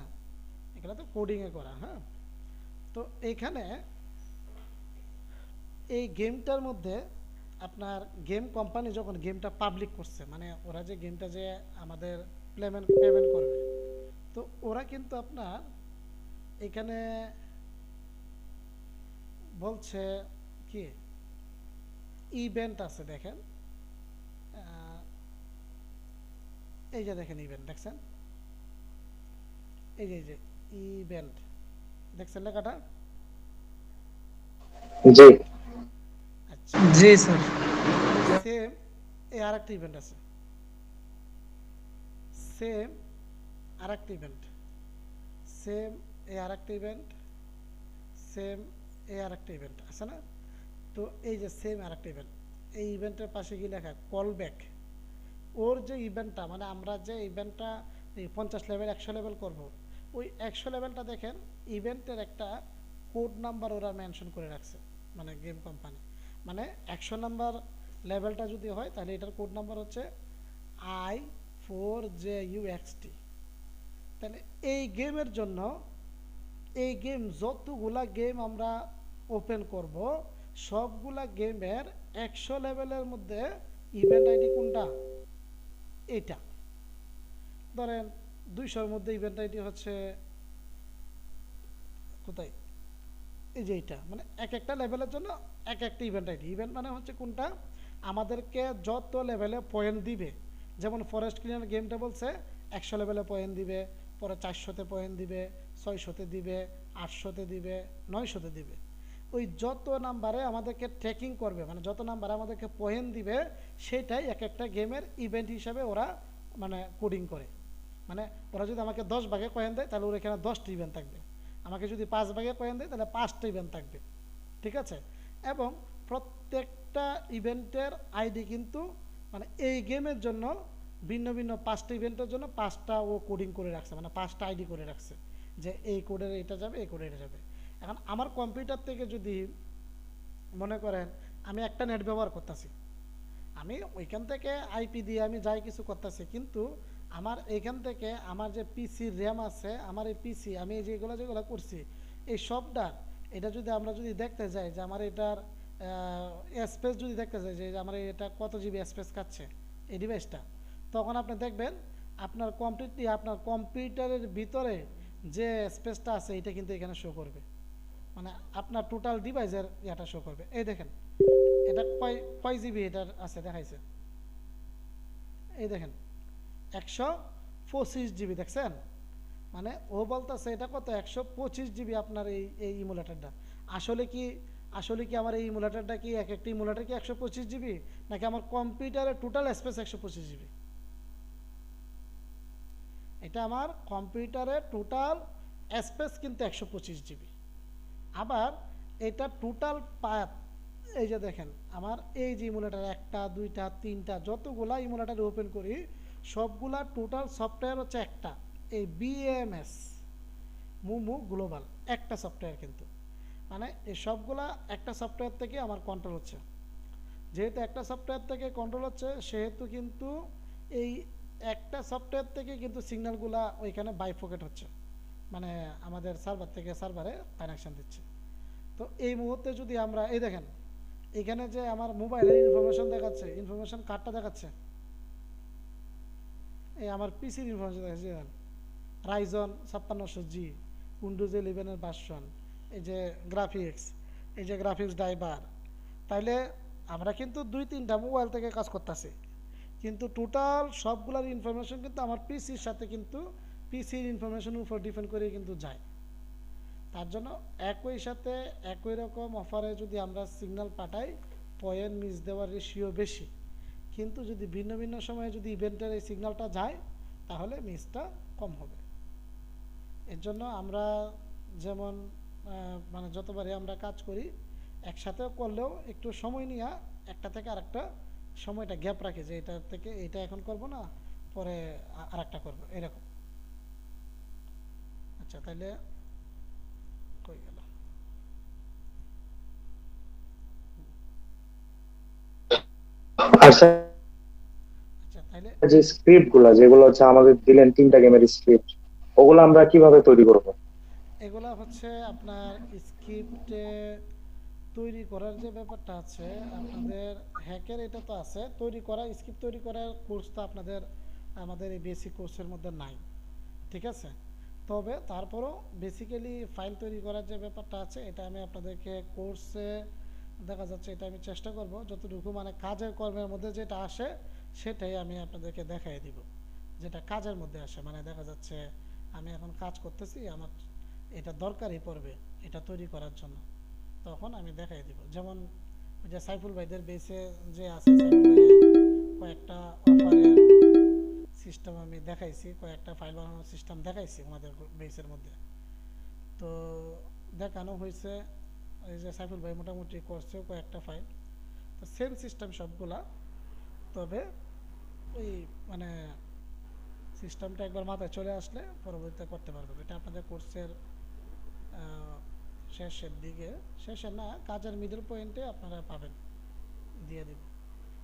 এগুলো তো কোডিংয়ে করা, হ্যাঁ। তো এইখানে এই গেমটার মধ্যে আপনার গেম কোম্পানি যখন গেমটা পাবলিক করছে, মানে ওরা যে গেমটা যে আমাদের পেমেন্ট করবে, তো ওরা কিন্তু আপনার এখানে বলছে কি ইভেন্ট আছে, দেখেন এই যে দেখেন ইভেন্ট দেখছেন, এই যে ইভেন্ট দেখছেন লেখাটা? জি। আচ্ছা, জি স্যার। সেম এই আরেকটা ইভেন্ট আছে, সেম আরেকটা ইভেন্ট, সেম এই আরেকটা ইভেন্ট, সেম এই আরেকটা ইভেন্ট আছে না? তো এই যে সেম আরেকটা ইভেন্ট, এই ইভেন্টের পাশে কি লেখা কল ব্যাক, ওর যে ইভেন্টটা, মানে আমরা যে ইভেন্টটা এই 50 লেভেল 100 লেভেল করব, ওই 100 লেভেলটা দেখেন ইভেন্টের একটা কোড নাম্বার ওরা মেনশন করে রাখছে, মানে গেম কোম্পানি, মানে 100 নাম্বার লেভেলটা যদি হয় তাহলে এটার কোড নাম্বার হচ্ছে I4JUXT। তাহলে এই গেমের জন্য, এই গেম যতগুলা গেম আমরা ওপেন করব সবগুলা গেমের 100 লেভেলের মধ্যে ইভেন্ট আইডি কোনটা, এইটা। ধরেন 200-র মধ্যে ইভেন্ট আইডি হচ্ছে কোথায়, এই যে এইটা, মানে এক একটা লেভেলের জন্য এক একটা ইভেন্ট আইডি। ইভেন্ট মানে হচ্ছে কোনটা আমাদেরকে যত লেভেলে পয়েন্ট দিবে, যেমন ফরেস্ট ক্লিনার গেমটা বলছে 100 লেভেলে পয়েন্ট দিবে, পরে 400-তে পয়েন্ট দিবে, 600-তে দিবে, 800-তে দিবে, 900-তে দিবে, ওই যত নাম্বারে আমাদেরকে ট্র্যাকিং করবে, মানে যত নাম্বারে আমাদেরকে পয়েন্ট দিবে, সেটাই এক একটা গেমের ইভেন্ট হিসাবে ওরা মানে কোডিং করে। মানে ওরা যদি আমাকে 10 ভাগে কয়েন দেয় তাহলে ওর এখানে 10টি ইভেন্ট থাকবে, আমাকে যদি 5 ভাগে কয়েন দেয় তাহলে 5টা ইভেন্ট থাকবে, ঠিক আছে। এবং প্রত্যেকটা ইভেন্টের আইডি কিন্তু মানে এই গেমের জন্য ভিন্ন ভিন্ন 5টা ইভেন্টের জন্য 5টা ও কোডিং করে রাখছে, মানে 5টা আইডি করে রাখছে, যে এই কোডের এটা যাবে, এই কোডের এটা যাবে। এখন আমার কম্পিউটার থেকে যদি মনে করেন আমি একটা নেট ব্যবহার করতেছি, আমি ওইখান থেকে আইপি দিয়ে আমি যাই কিছু করতেছি, কিন্তু আমার এইখান থেকে আমার যে পিসির র্যাম আছে, আমার এই পিসি আমি এই যেগুলো করছি এই সবটার, এটা যদি আমরা যদি দেখতে যাই যে আমার এটার স্পেস যদি দেখতে যাই যে আমার এটা কত জিবি স্পেস খাচ্ছে এই ডিভাইসটা, তখন আপনি দেখবেন আপনার কমপ্লিটলি আপনার কম্পিউটারের ভিতরে যে স্পেসটা আছে এটা কিন্তু এখানে শো করবে, মানে আপনার টোটাল ডিভাইসের এটা শো করবে। এই দেখেন এটা কয় জিবি এটার আছে দেখাইছে, এই দেখেন 25 GB, দেখছেন? মানে ও বলতেছে এটা কত 125 GB আপনার এই ইমুলেটরটা। আসলে কি আমার এই ইমুলেটরটা কি এক একটা ইমুলেটর কি 125 GB, নাকি আমার কম্পিউটারের টোটাল স্পেস 125 GB? এটা আমার কম্পিউটারের টোটাল স্পেস কিন্তু 125 GB। আবার এটা টোটাল পাথ, এই যে দেখেন আমার এই যে ইমুলেটর 1টা 2টা 3টা যতগুলা ইমুলেটর ওপেন করি সবগুলা টোটাল সফটওয়্যার হচ্ছে একটা, এই বিএমএস মুমু গ্লোবাল একটা সফটওয়্যার। কিন্তু মানে এই সবগুলা একটা সফটওয়্যার থেকে আমার কন্ট্রোল হচ্ছে। যেহেতু একটা সফটওয়্যার থেকে কন্ট্রোল হচ্ছে সেহেতু কিন্তু এই একটা সফটওয়্যার থেকে কিন্তু সিগন্যালগুলা ওইখানে বাইফোকেট হচ্ছে, মানে আমাদের সার্ভার থেকে সার্ভারে কানেকশন দিচ্ছে। তো এই মুহূর্তে যদি আমরা এই দেখেন এখানে যে আমার মোবাইলের ইনফরমেশন দেখাচ্ছে, ইনফরমেশন কার্ডটা দেখাচ্ছে, এই আমার পিসির ইনফরমেশন দেখাচ্ছে, দেখেন রাইজন 5600G, উইন্ডোজ 11-এর ভার্সন, এই যে গ্রাফিক্স, এই যে গ্রাফিক্স ড্রাইভার। তাইলে আমরা কিন্তু 2-3টা মোবাইল থেকে কাজ করতেছি, কিন্তু টোটাল সবগুলোর ইনফরমেশন কিন্তু আমার পিসির সাথে কিন্তু পিসির ইনফরমেশনের উপর ডিপেন্ড করে কিন্তু যায়। তার জন্য একই সাথে একই রকম অফারে যদি আমরা সিগন্যাল পাঠাই পয়েন্ট মিস দেওয়ার রেশিও বেশি, কিন্তু যদি ভিন্ন ভিন্ন সময়ে যদি ইভেন্টের এই সিগন্যালটা যায় তাহলে মিসটা কম হবে। এর জন্য আমরা যেমন মানে যতবারই আমরা কাজ করি একসাথে করলেও একটু সময় নিয়ে একটা থেকে আরেকটা সময়টা গ্যাপ রাখি, যে এটা থেকে এটা এখন করব না, পরে আরেকটা করব, এরকম। আচ্ছা তাহলে কই গেল? আর স্যার আচ্ছা তাহলে যে স্ক্রিপ্ট গুলা যেগুলো হচ্ছে আমাদের দিলেন 3টা গেমের স্ক্রিপ্ট, ওগুলো আমরা কিভাবে তৈরি করব? এগুলা হচ্ছে আপনার স্ক্রিপ্টে তৈরি করার যে ব্যাপারটা আছে আপনাদের হ্যাকের, এটা তো আছে তৈরি করা, স্ক্রিপ্ট তৈরি করার কোর্স তো আমাদের এই বেসিক কোর্সের মধ্যে নাই, ঠিক আছে? তবে তারপরও বেসিক্যালি ফাইল তৈরি করার যে ব্যাপারটা আছে এটা আমি আপনাদেরকে কোর্সে দেখা যাচ্ছে এটা আমি চেষ্টা করব যতটুকু মানে কাজের কর্মের মধ্যে যেটা আসে সেটাই আমি আপনাদেরকে দেখাই দিব, যেটা কাজের মধ্যে আসে। মানে দেখা যাচ্ছে আমি এখন কাজ করতেছি, আমার এটা দরকারই পড়বে এটা তৈরি করার জন্য, তখন আমি দেখাই দিব। যেমন ওই যে সাইফুল ভাইদের বেসে যে আছে, সাইফুল ভাইয়ের কয়েকটা অফারের সিস্টেম আমি দেখাইছি, কয়েকটা ফাইল বানানোর সিস্টেম দেখাইছি আমাদের বেসের মধ্যে। তো দেখানো হয়েছে এই যে সাইফুল ভাই মোটামুটি করছে কয়েকটা ফাইল, তো সেম সিস্টেম সবগুলা। তবে ওই মানে সিস্টেমটা একবার মাথায় চলে আসলে পরবর্তীতে করতে পারবেন। এটা আপনাদের কোর্সের শেষের দিকে, শেষের না কাজের মিডল পয়েন্টে আপনারা পাবেন, দিয়ে দিব।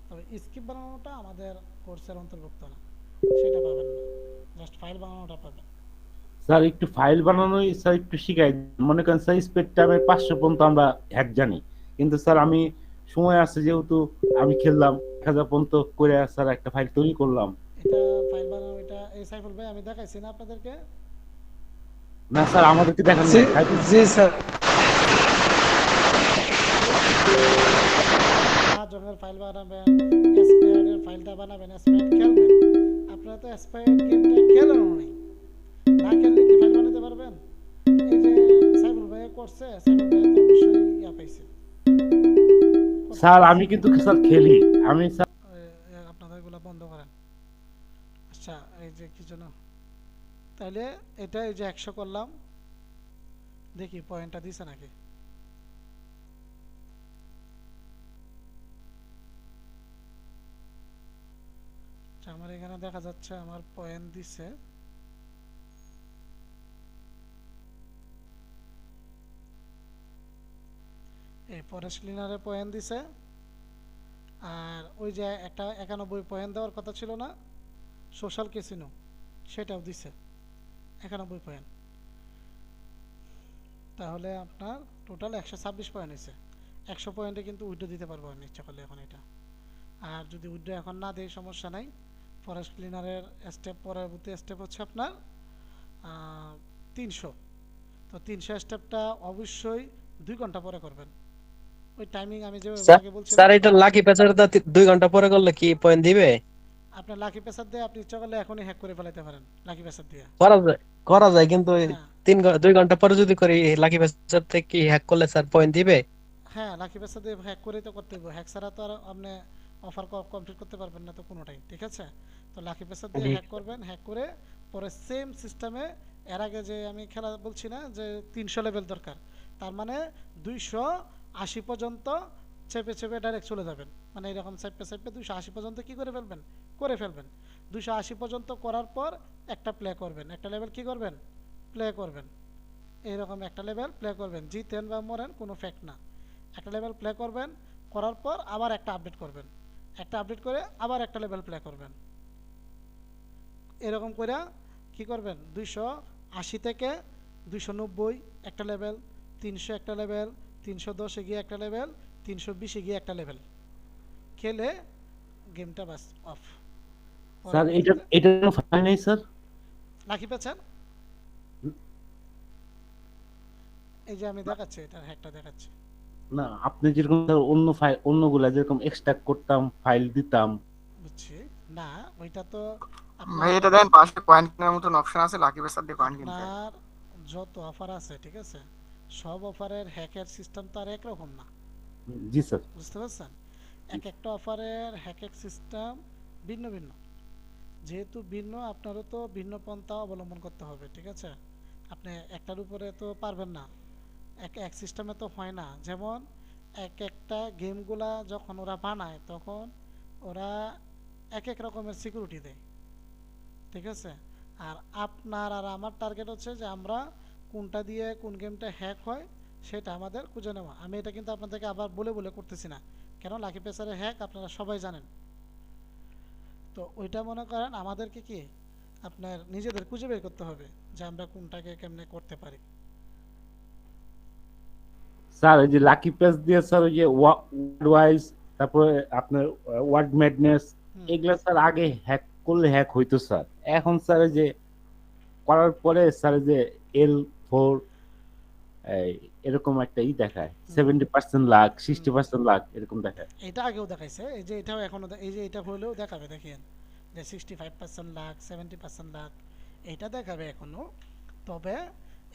তবে স্ক্রিপ্ট বানানোটা আমাদের কোর্সের অন্তর্ভুক্ত না, সেটা পাবেন না, জাস্ট ফাইল বানানোটা পাবেন। স্যার একটু ফাইল বানানো স্যার একটু শিখাই। মনে করেন স্যার স্পেড টাইমে 500 পর্যন্ত আমরা হ্যাক জানি, কিন্তু স্যার আমি সময় আছে যেহেতু আমি খেললাম 1000 পর্যন্ত করে স্যার একটা ফাইল তৈরি করলাম। এটা ফাইল বানানো, এটা এই সাইফুল ভাই আমি দেখাইছি না আপনাদেরকে? না স্যার আমাদেরকে দেখান জি না। জি স্যার। জনের ফাইল বানাবেন, এসপিআর ফাইলটা বানাবেন, এসপিআর খেলবেন। আপনারা তো এসপিআর গেমটা খেলেন নাই, না খেললে কি ফাইল বানাতে পারবেন? এই যে সাইফুল ভাই করছে, সাইফুল ভাই তো অবশ্যই ইয়া পাইছে। স্যার আমি কিন্তু স্যার খেলি, আমি স্যার আপনাদের গুলা বন্ধ করেন। আচ্ছা এই যে কি জন্য, তাহলে এটা এই যে 100 করলাম, দেখি পয়েন্টটা দিছে নাকি। আমার এখানে দেখা যাচ্ছে আমার পয়েন্ট দিছে এই ফরেস্ট ক্লিনারে পয়েন্ট দিছে, আর ওই যে একটা 91 পয়েন্ট দেওয়ার কথা ছিল না সোশ্যাল ক্যাসিনো, সেটাও দিছে 91 পয়েন্ট। তাহলে আপনার টোটাল 126 পয়েন্ট হয়েছে। 100 পয়েন্টে কিন্তু উইড্রো দিতে পারবো আমি ইচ্ছা করলে এখন এটা। আর যদি উইড্রো এখন না দেয় সমস্যা নাই, ফরেস্ট ক্লিনারের স্টেপ পরবর্তী স্টেপ হচ্ছে আপনার 300। তো 300 স্টেপটা অবশ্যই 2 ঘন্টা পরে করবেন, ওই টাইমিং আমি যেভাবে বলছিলাম। স্যার এটা লাকি প্যাচারটা 2 ঘন্টা পরে করলে কি পয়েন্ট দিবে? আপনার লাকি পেসার দিয়ে আপনি ইচ্ছা করলে এখনই হ্যাক করে ফেলাতে পারেন লাকি পেসার দিয়ে। করা যায় কিন্তু ওই হ্যাঁ 2 ঘন্টা পরে যদি করি লাকি পেসার থেকে কি হ্যাক করলে স্যার পয়েন্ট দিবে? হ্যাঁ লাকি পেসার দিয়ে হ্যাক করেই তো করতে হবে, হ্যাক ছাড়া তো আর আপনি অফার কমপ্লিট করতে পারবেন না তো কোনোটাই, ঠিক আছে? তো লাকি পেসার দিয়ে জি হ্যাক করবেন, হ্যাক করে পরে সেম সিস্টেমে এর আগে যে আমি খেলা বলছি না যে 300 লেভেল দরকার, তার মানে 280 পর্যন্ত চেপে চেপে ডাইরেক্ট চলে যাবেন, মানে এরকম চেপে চেপে 280 পর্যন্ত কি করে ফেলবেন, করে ফেলবেন। 280 পর্যন্ত করার পর একটা প্লে করবেন, একটা লেভেল কি করবেন, প্লে করবেন। এইরকম একটা লেভেল প্লে করবেন, জিতেন বা মরেন কোনো ফ্যাক্ট না। একটা লেভেল প্লে করবেন, করার পর আবার একটা আপডেট করবেন, একটা আপডেট করে আবার একটা লেভেল প্লে করবেন। এরকম করে কি করবেন, 280 থেকে 290 একটা লেভেল, 300 একটা লেভেল, 310 গিয়ে একটা লেভেল, 320 গিয়ে একটা লেভেল খেলে গেমটা বাস অফ। স্যার এটা কোনো ফাইল নেই স্যার? লাকি পেয়েছেন? এই যে আমি দেখাচ্ছি, এটার হ্যাকটা দেখাচ্ছি। না আপনি যেরকম স্যার অন্য ফাইল অন্যগুলা যেরকম এক্সট্রাক্ট করতাম ফাইল দিতাম। বুঝছি না, ওইটা তো ভাই আপনার এটা দেন, পাশে কয়েন কেনার মতন অপশন আছে, লাকি পেসার দিয়ে কয়েন কিনতে হয়। আপনার যত অফার আছে ঠিক আছে, সব অফারের হ্যাকের সিস্টেম তো আর একরকম না, জি স্যার। বুঝতে পারছেন? এক একটা অফারের হ্যাকের সিস্টেম ভিন্ন ভিন্ন, যেহেতু ভিন্ন আপনারও তো ভিন্ন পন্থা অবলম্বন করতে হবে, ঠিক আছে? আপনি একটার উপরে তো পারবেন না, এক এক সিস্টেমে তো হয় না। যেমন এক একটা গেমগুলা যখন ওরা বানায় তখন ওরা এক এক রকমের সিকিউরিটি দেয়, ঠিক আছে? আর আপনার আর আমার টার্গেট হচ্ছে যে আমরা কোনটা দিয়ে কোন গেমটা হ্যাক হয় সেটা আমাদের খুঁজে নেওয়া। আমি এটা কিন্তু আপনাদেরকে আবার বলে বলে করতেছি না, কেন লাকি পেসারের হ্যাক আপনারা সবাই জানেন। তো ওইটা মনে করেন আমাদেরকে কি আপনার নিজেদের খুঁজে বের করতে হবে যে আমরা কোনটাকে কেমনে করতে পারি। স্যার ওই যে লাকি পেজ দিয়ে স্যার ওই যে ওয়ার্ড ওয়াইজ, তারপরে আপনার ওয়ার্ড ম্যাডনেস, হুম। এগুলা স্যার আগে হ্যাক করলে হ্যাক হইতো স্যার। এখন স্যার এই যে করার পরে স্যার এই যে L4 এরকম একটা দেখায়, 70% লাখ 60% লাখ এরকম দেখায়। এটা আগেও দেখাইছে, এই যে এটাও এখনো এই যে এটা হলেও দেখাবে, দেখেন যে 65% লাখ 70% লাখ এইটা দেখাবে এখনো। তবে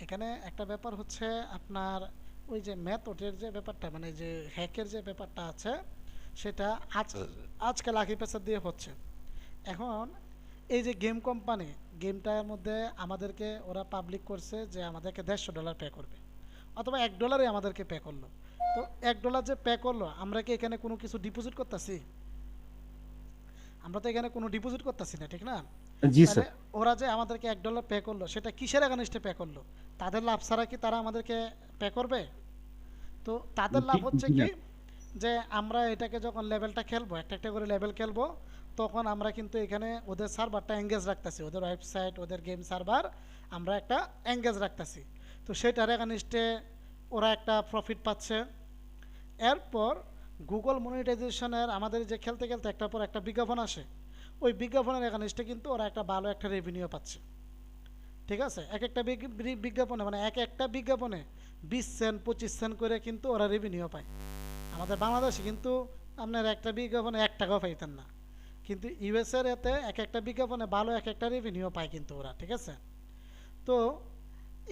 এখানে একটা ব্যাপার হচ্ছে আপনার ওই যে মেথডের যে ব্যাপারটা, মানে যে হ্যাকের যে ব্যাপারটা আছে সেটা আজকে লাকি পেসার দিয়ে হচ্ছে। এখন এই যে গেম কোম্পানি, গেমটার মধ্যে আমাদেরকে ওরা পাবলিক করছে যে আমাদেরকে $150 পে করবে, অথবা $1 আমাদেরকে পে করলো। তো $1 যে পে করলো, আমরা কি এখানে কোনো কিছু ডিপোজিট করতেছি? আমরা তো এখানে কোনো ডিপোজিট করতেছি না, ঠিক না? জি তাহলে স্যার। ওরা যে আমাদেরকে $1 পে করলো সেটা কিসের এগেনস্টে পে করলো? তাদের লাভ ছাড়া কি তারা আমাদেরকে পে করবে? তো তাদের লাভ হচ্ছে জি কি, না। যে আমরা এটাকে যখন লেভেলটা খেলবো, একটা একটা করে লেভেল খেলবো, তখন আমরা কিন্তু এখানে ওদের সার্ভারটা এঙ্গেজ রাখতেছি, ওদের ওয়েবসাইট ওদের গেম সার্ভার আমরা একটা এঙ্গেজ রাখতেছি। তো সেটার এগেনস্টে ওরা একটা প্রফিট পাচ্ছে। এরপর গুগল মনিটাইজেশনের আমাদের যে খেলতে খেলতে একটার পর একটা বিজ্ঞাপন আসে, ওই বিজ্ঞাপনের এগেনস্টে কিন্তু ওরা একটা ভালো একটা রেভিনিউ পাচ্ছে, ঠিক আছে? এক একটা বিজ্ঞাপনে, মানে এক একটা বিজ্ঞাপনে 20 সেন্ট 25 সেন্ট করে কিন্তু ওরা রেভিনিউ পায়। আমাদের বাংলাদেশে কিন্তু আপনার একটা বিজ্ঞাপনে 1 টাকাও পাইতেন না, কিন্তু ইউএসএর এতে এক একটা বিজ্ঞাপনে ভালো এক একটা রেভিনিউ পায় কিন্তু ওরা, ঠিক আছে? তো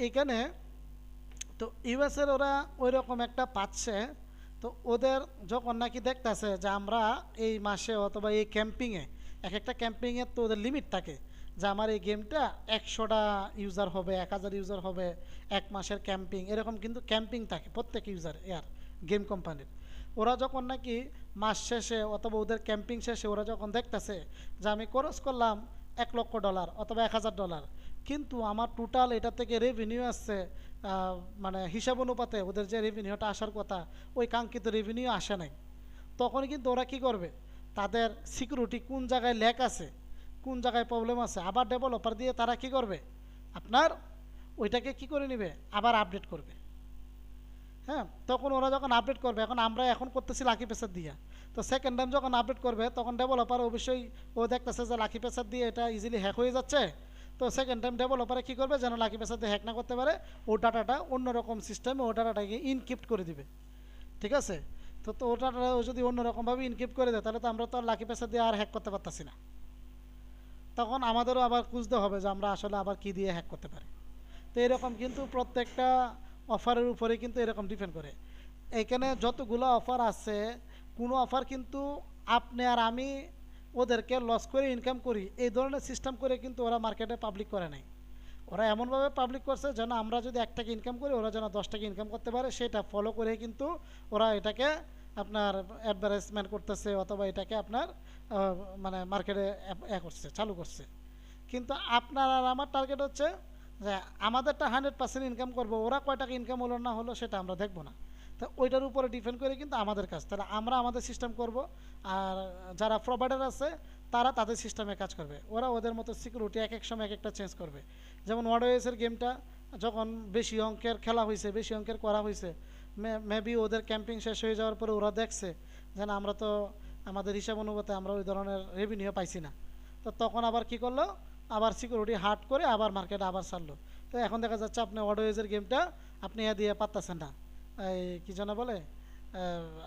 এখানে তো ইউএসএর ওরা ওই রকম একটা পাচ্ছে। তো ওদের যখন নাকি দেখতেছে যে আমরা এই মাসে অথবা এই ক্যাম্পিংয়ে, এক একটা ক্যাম্পিংয়ের তো ওদের লিমিট থাকে যে আমার এই গেমটা 100টা ইউজার হবে, 1000 ইউজার হবে, 1 মাসের ক্যাম্পিং, এরকম কিন্তু ক্যাম্পিং থাকে প্রত্যেক ইউজার ইয়ার গেম কোম্পানির। ওরা যখন নাকি মাস শেষে অথবা ওদের ক্যাম্পিং শেষে ওরা যখন দেখতেছে যে আমি খরচ করলাম $1,00,000 অথবা $1,000, কিন্তু আমার টোটাল এটা থেকে রেভিনিউ আসছে মানে হিসাব অনুপাতে ওদের যে রেভিনিউটা আসার কথা ওই কাঙ্ক্ষিত রেভিনিউ আসে নাই, তখন কিন্তু ওরা কি করবে, তাদের সিকিউরিটি কোন জায়গায় ল্যাক আছে, কোন জায়গায় প্রবলেম আছে, আবার ডেভেলপার দিয়ে তারা কি করবে, আপনার ওইটাকে কি করে নেবে, আবার আপডেট করবে। হ্যাঁ, তখন ওরা যখন আপডেট করবে, এখন আমরা এখন করতেছি লাকি পেসার দিয়ে, তো সেকেন্ড টাইম যখন আপডেট করবে তখন ডেভেলপার অবশ্যই ও দেখতেছে যে লাকি পেসার দিয়ে এটা ইজিলি হ্যাক হয়ে যাচ্ছে, তো সেকেন্ড টাইম ডেভেলপারে কী করবে, যেন লাকি পেসার দিয়ে হ্যাক না করতে পারে, ও ডাটাটা অন্যরকম সিস্টেমে ও ডাটাটাকে ইনক্রিপ্ট করে দিবে, ঠিক আছে? তো ও ডাটাটা যদি অন্যরকমভাবে ইনক্রিপ্ট করে দেয় তাহলে তো আমরা তো আর লাকি পেসার দিয়ে আর হ্যাক করতে পারতাছি না, তখন আমাদেরও আবার খুঁজতে হবে যে আমরা আসলে আবার কি দিয়ে হ্যাক করতে পারি। তো এরকম কিন্তু প্রত্যেকটা অফারের উপরে কিন্তু এরকম ডিপেন্ড করে। এখানে যতগুলো অফার আছে, কোনো অফার কিন্তু আপনি আর আমি ওদেরকে লস করে ইনকাম করি এই ধরনের সিস্টেম করে কিন্তু ওরা মার্কেটে পাবলিক করে নাই। ওরা এমনভাবে পাবলিক করছে যেন আমরা যদি 1 টাকা ইনকাম করি ওরা যেন 10 টাকা ইনকাম করতে পারে, সেটা ফলো করে কিন্তু ওরা এটাকে আপনার অ্যাডভার্টাইজমেন্ট করতেছে অথবা এটাকে আপনার মানে মার্কেটে করছে, চালু করছে। কিন্তু আপনার আর আমার টার্গেট হচ্ছে যে আমাদেরটা 100% ইনকাম করবো, ওরা কয় টাকা ইনকাম হলো না হলো সেটা আমরা দেখবো না। তো ওইটার উপরে ডিপেন্ড করে কিন্তু আমাদের কাজ, তাহলে আমরা আমাদের সিস্টেম করব, আর যারা প্রোভাইডার আছে তারা তাদের সিস্টেমে কাজ করবে। ওরা ওদের মতো সিকিউরিটি এক এক সময় এক একটা চেঞ্জ করবে। যেমন ওয়ারওয়েসের গেমটা যখন বেশি অঙ্কের খেলা হয়েছে, বেশি অঙ্কের করা হয়েছে, মেবি ওদের ক্যাম্পিং শেষ হয়ে যাওয়ার পরে ওরা দেখছে যেন আমরা তো আমাদের হিসাব অনুপাতে আমরা ওই ধরনের রেভিনিউ পাইছি না। তো তখন আবার কি করলো, আবার সিকিউরিটি হার্ড করে আবার মার্কেটে আবার ছাড়লো। তো এখন দেখা যাচ্ছে আপনি ওয়ারওয়েসের গেমটা আপনি দিয়ে পারতেছেন না, এই কী যেন বলে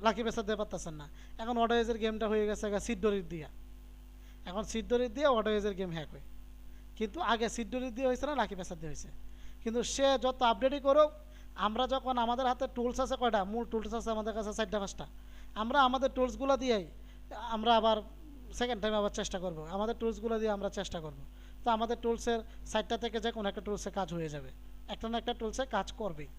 লাকি পেসার দিয়ে পারতেছেন না। এখন ওয়ারওয়েসের গেমটা হয়ে গেছে সিডডরির দিয়া, এখন সিডডরির দিয়ে ওয়ারওয়েসের গেম হ্যাক হয়। কিন্তু আগে সিডডরির দিয়ে হয়েছে না লাকি পেসার দিয়ে হয়েছে। কিন্তু সে যত আপডেটই করুক, আমরা যখন আমাদের হাতে টুলস আছে কয়টা, মূল টুলস আছে আমাদের কাছে 4-5টা, আমরা আমাদের টুলসগুলো দিয়েই আমরা আবার সেকেন্ড টাইম আবার চেষ্টা করব, আমাদের টুলসগুলো দিয়ে আমরা চেষ্টা করব। তো আমাদের টুলসের 4টা থেকে যে কোনো একটা টুলসে কাজ হয়ে যাবে, একটা না একটা টুলসে কাজ করবেই।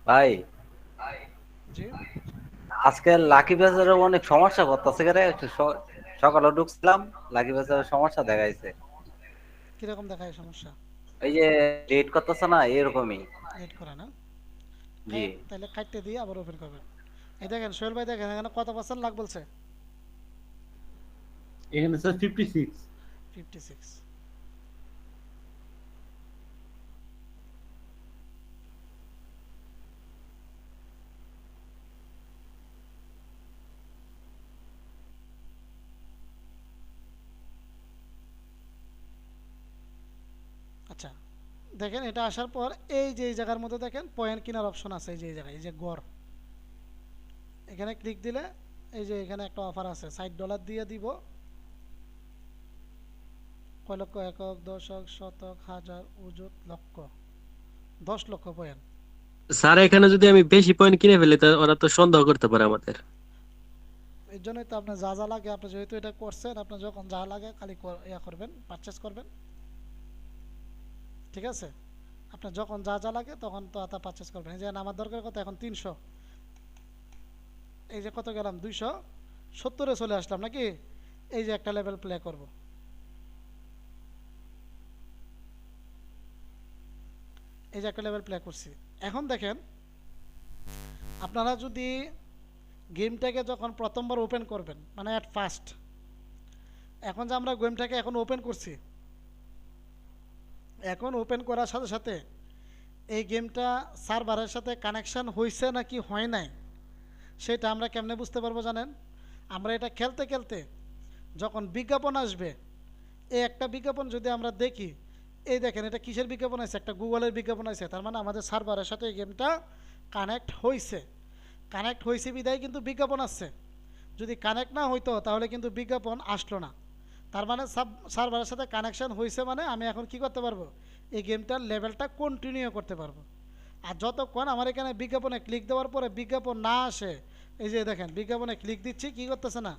ভাই জি, আজকে লাকি বাজারে অনেক সমস্যা করতেছে রে, সকালে ঢুকছিলাম, লাকি বাজারে সমস্যা দেখাইছে। কীরকম দেখায় সমস্যা? এই যে রেড করতেছে না, এরকমই। রেড করে না? জি তাহলে কাটতে দিয়ে আবার ওপেন করবেন। এই দেখেন সোহেল ভাই, দেখেন এখানে কত পার্সেন্ট লাগ বলছে, এখানে স্যার 56। 56। আচ্ছা দেখেন, এটা আসার পর এই যে এই জায়গার মধ্যে দেখেন পয়েন্ট কেনার অপশন আছে, এই যে এই জায়গায়, এই যে গড়, এখানে ক্লিক দিলে এই যে এখানে একটা অফার আছে, $60 দিয়ে দিব। কয় লক্ষ? একক, দশক, শতক, হাজার, অযুত, লক্ষ, 10 লক্ষ পয়েন্ট। স্যার এখানে যদি আমি বেশি পয়েন্ট কিনে ফেলি তা ওরা তো সন্দেহ করতে পারে আমাদের। এর জন্যই তো আপনার যা যা লাগে, আপনি যেহেতু এটা করছেন, আপনার যখন যা লাগে খালি ইয়া করবেন, পারচেস করবেন, ঠিক আছে? আপনার যখন যা যা লাগে তখন তো তা পারচেস করবেন। এই যে আমার দরকার কত এখন 300, এই যে কত গেলাম 270-এ চলে আসলাম নাকি? এই যে একটা লেভেল প্লে করব, এই যে একটা লেভেল প্লে করছি। এখন দেখেন আপনারা যদি গেমটাকে যখন প্রথমবার ওপেন করবেন, মানে অ্যাট ফার্স্ট, এখন যে আমরা গেমটাকে এখন ওপেন করছি, এখন ওপেন করার সাথে সাথে এই গেমটা সার্ভারের সাথে কানেকশান হয়েছে নাকি হয় নাই সেটা আমরা কেমনে বুঝতে পারবো জানেন? আমরা এটা খেলতে খেলতে যখন বিজ্ঞাপন আসবে, এই একটা বিজ্ঞাপন যদি আমরা দেখি, এই দেখেন এটা কিসের বিজ্ঞাপন আছে, একটা গুগলের বিজ্ঞাপন আছে, তার মানে আমাদের সার্ভারের সাথে এই গেমটা কানেক্ট হয়েছে। কানেক্ট হয়েছে বিদায় কিন্তু বিজ্ঞাপন আসছে, যদি কানেক্ট না হইতো তাহলে কিন্তু বিজ্ঞাপন আসলো না। তার মানে সার্ভারের সাথে কানেকশান হয়েছে, মানে আমি এখন কি করতে পারবো, এই গেমটার লেভেলটা কন্টিনিউ করতে পারবো। আর যতক্ষণ আমার এখানে বিজ্ঞাপনে ক্লিক দেওয়ার পরে বিজ্ঞাপন না আসে, এই যে দেখেন বিজ্ঞাপনে ক্লিক দিচ্ছি, কি করতেছে না,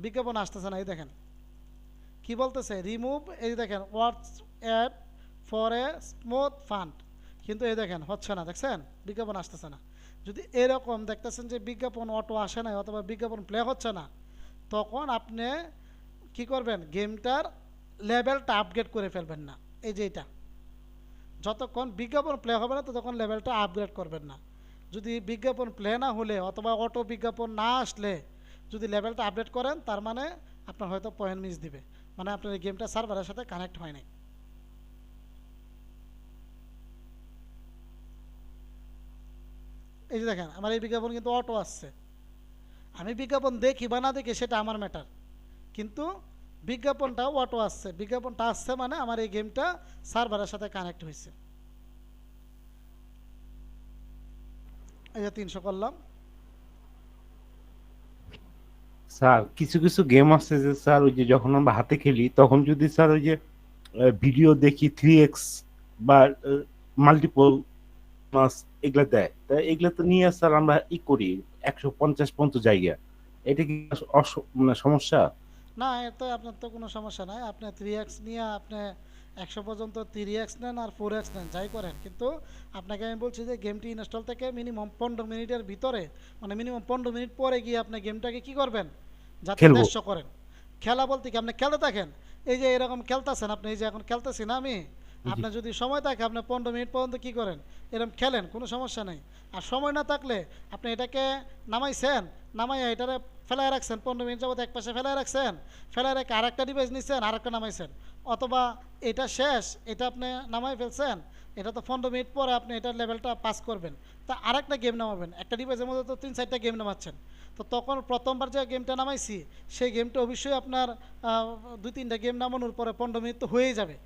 বিজ্ঞাপন আসতেছে না। এই দেখেন কি বলতেছে, রিমুভ, এই দেখেন what's add for a smooth fund, কিন্তু এই দেখেন হচ্ছে না, দেখছেন বিজ্ঞাপন আসতেছে না। যদি এরকম দেখতেছেন যে বিজ্ঞাপন অটো আসে না অথবা বিজ্ঞাপন প্লে হচ্ছে না, তখন আপনি কি করবেন, গেমটার লেভেলটা আপগ্রেড করে ফেলবেন না। এই যে এটা, যতক্ষণ বিজ্ঞাপন প্লে হবে না ততক্ষণ লেভেলটা আপগ্রেড করবেন না। যদি বিজ্ঞাপন প্লে না হলে অথবা অটো বিজ্ঞাপন না আসলে যদি লেভেলটা আপডেট করেন, তার মানে আপনার হয়তো পয়েন্ট মিস দিবে, মানে আপনার এই গেমটা সার্ভারের সাথে কানেক্ট হয় নাই। এই যে দেখেন আমার এই বিজ্ঞাপন কিন্তু অটো আসছে, আমি বিজ্ঞাপন দেখি বা না দেখি সেটা আমার ম্যাটার, কিন্তু বিজ্ঞাপনটাও অটো আসছে, বিজ্ঞাপনটা আসছে মানে আমার এই গেমটা সার্ভারের সাথে কানেক্ট হয়েছে। এই যে 300 করলাম। স্যার কিছু কিছু গেম আছে যে স্যার ওই যে যখন আমরা হাতে খেলি তখন যদি স্যার ওই যে ভিডিও দেখি 3x বা মাল্টিপল মাস এগুলা দেয়, তা এগুলা তো নিয়ে স্যার আমরা করি 150 পর্যন্ত জায়গা, এটা কি মানে সমস্যা? না, এতে আপনার তো কোনো সমস্যা নাই, আপনি 3x নিয়ে আপনি 100 পর্যন্ত 3x নেন আর 4x নেন, যাই করেন, কিন্তু আপনাকে আমি বলছি যে গেমটি ইনস্টল থেকে মিনিমাম 15 মিনিটের ভিতরে, মানে মিনিমাম 15 মিনিট পরে গিয়ে আপনি গেমটাকে কি করবেন, যাতে খেলবো। 150 করেন। খেলা বলতে কি, আপনি খেলতে থাকেন, এই যে এরকম খেলতেছেন আপনি, এই যে এখন খেলতেছি না আমি, আপনার যদি সময় থাকে আপনি 15 মিনিট পর্যন্ত কি করেন, এরকম খেলেন, কোনো সমস্যা নেই। আর সময় না থাকলে আপনি এটাকে নামাইছেন, নামাইয়া এটারে ফেলায় রাখছেন, 15 মিনিট যাবত এক পাশে ফেলায় রাখছেন, ফেলায় রেখে আরেকটা ডিভাইস নিচ্ছেন, আরেকটা নামাইছেন, অথবা এটা শেষ, এটা আপনি নামাই ফেলছেন, এটা তো 15 মিনিট পরে আপনি এটার লেভেলটা পাস করবেন, তা আরেকটা গেম নামাবেন, একটা ডিভাইসের মধ্যে তো 3-4টা গেম নামাচ্ছেন, তো তখন প্রথমবার যে গেমটা নামাইছি সেই গেমটা অবশ্যই আপনার 2-3টা গেম নামানোর পরে 15 মিনিট তো হয়েই যাবে।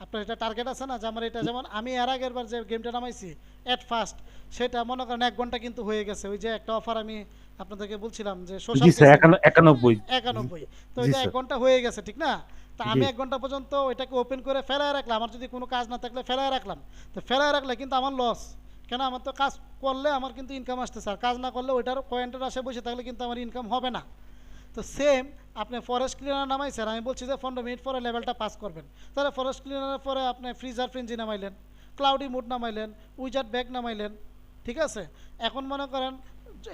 আপনার এটা টার্গেট আছে না যে আমার এটা, যেমন আমি এর আগের বার যে গেমটা নামাইছি এট ফার্স্ট, সেটা মনে করেন 1 ঘন্টা কিন্তু হয়ে গেছে, ওই যে একটা অফার আমি আপনাদেরকে বলছিলাম যে জি স্যার 91 91, তো জি এটা 1 স্যার। ঘন্টা হয়ে গেছে, ঠিক না? তা আমি জি। 1 ঘন্টা পর্যন্ত ওইটাকে ওপেন করে ফেলায় রাখলাম, আমার যদি কোনো কাজ না থাকলে ফেলায় রাখলাম, তো ফেলায় রাখলে কিন্তু আমার লস, কেন আমার তো কাজ করলে আমার কিন্তু ইনকাম আসতেছে, আর কাজ না করলে ওইটার পয়েন্টের আসে বসে থাকলে কিন্তু আমার ইনকাম হবে না। তো সেম আপনি ফরেস্ট ক্লিনার নামাইছেন, আমি বলছি যে 15 মিনিট পরে লেভেলটা পাস করবেন, তাহলে ফরেস্ট ক্লিনারের পরে আপনি ফ্রিজার ফ্রেঞ্জি নামাইলেন, ক্লাউডি মুড নামাইলেন, উইজার্ড ব্যাগ নামাইলেন, ঠিক আছে? এখন মনে করেন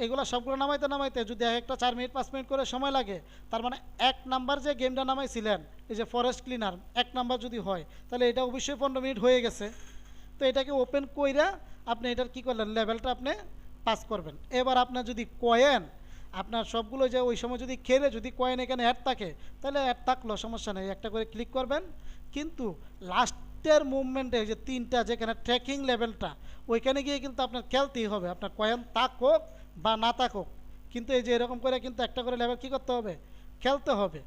এগুলো সবগুলো নামাইতে নামাইতে যদি একটা 4 মিনিট 5 মিনিট করে সময় লাগে, তার মানে 1 নাম্বার যে গেমটা নামাইছিলেন এই যে ফরেস্ট ক্লিনার 1 নাম্বার যদি হয়, তাহলে এটা অবশ্যই 15 মিনিট হয়ে গেছে। তো এটাকে ওপেন কইরা আপনি এটার কি করলেন, লেভেলটা আপনি পাস করবেন। এবার আপনার যদি কয়েন, আপনার সবগুলো যে ওই সময় যদি খেলে যদি কয়েন এখানে অ্যাড থাকে, তাহলে অ্যাড থাকলো সমস্যা নেই, একটা করে ক্লিক করবেন, কিন্তু লাস্টের মুভমেন্টে যে 3টা যেখানে ট্র্যাকিং লেভেলটা, ওইখানে গিয়ে কিন্তু আপনার খেলতেই হবে, আপনার কয়েন থাকুক বা না থাকুক, কিন্তু এই যে এরকম করে কিন্তু একটা করে লেভেল কী করতে হবে, খেলতে হবে।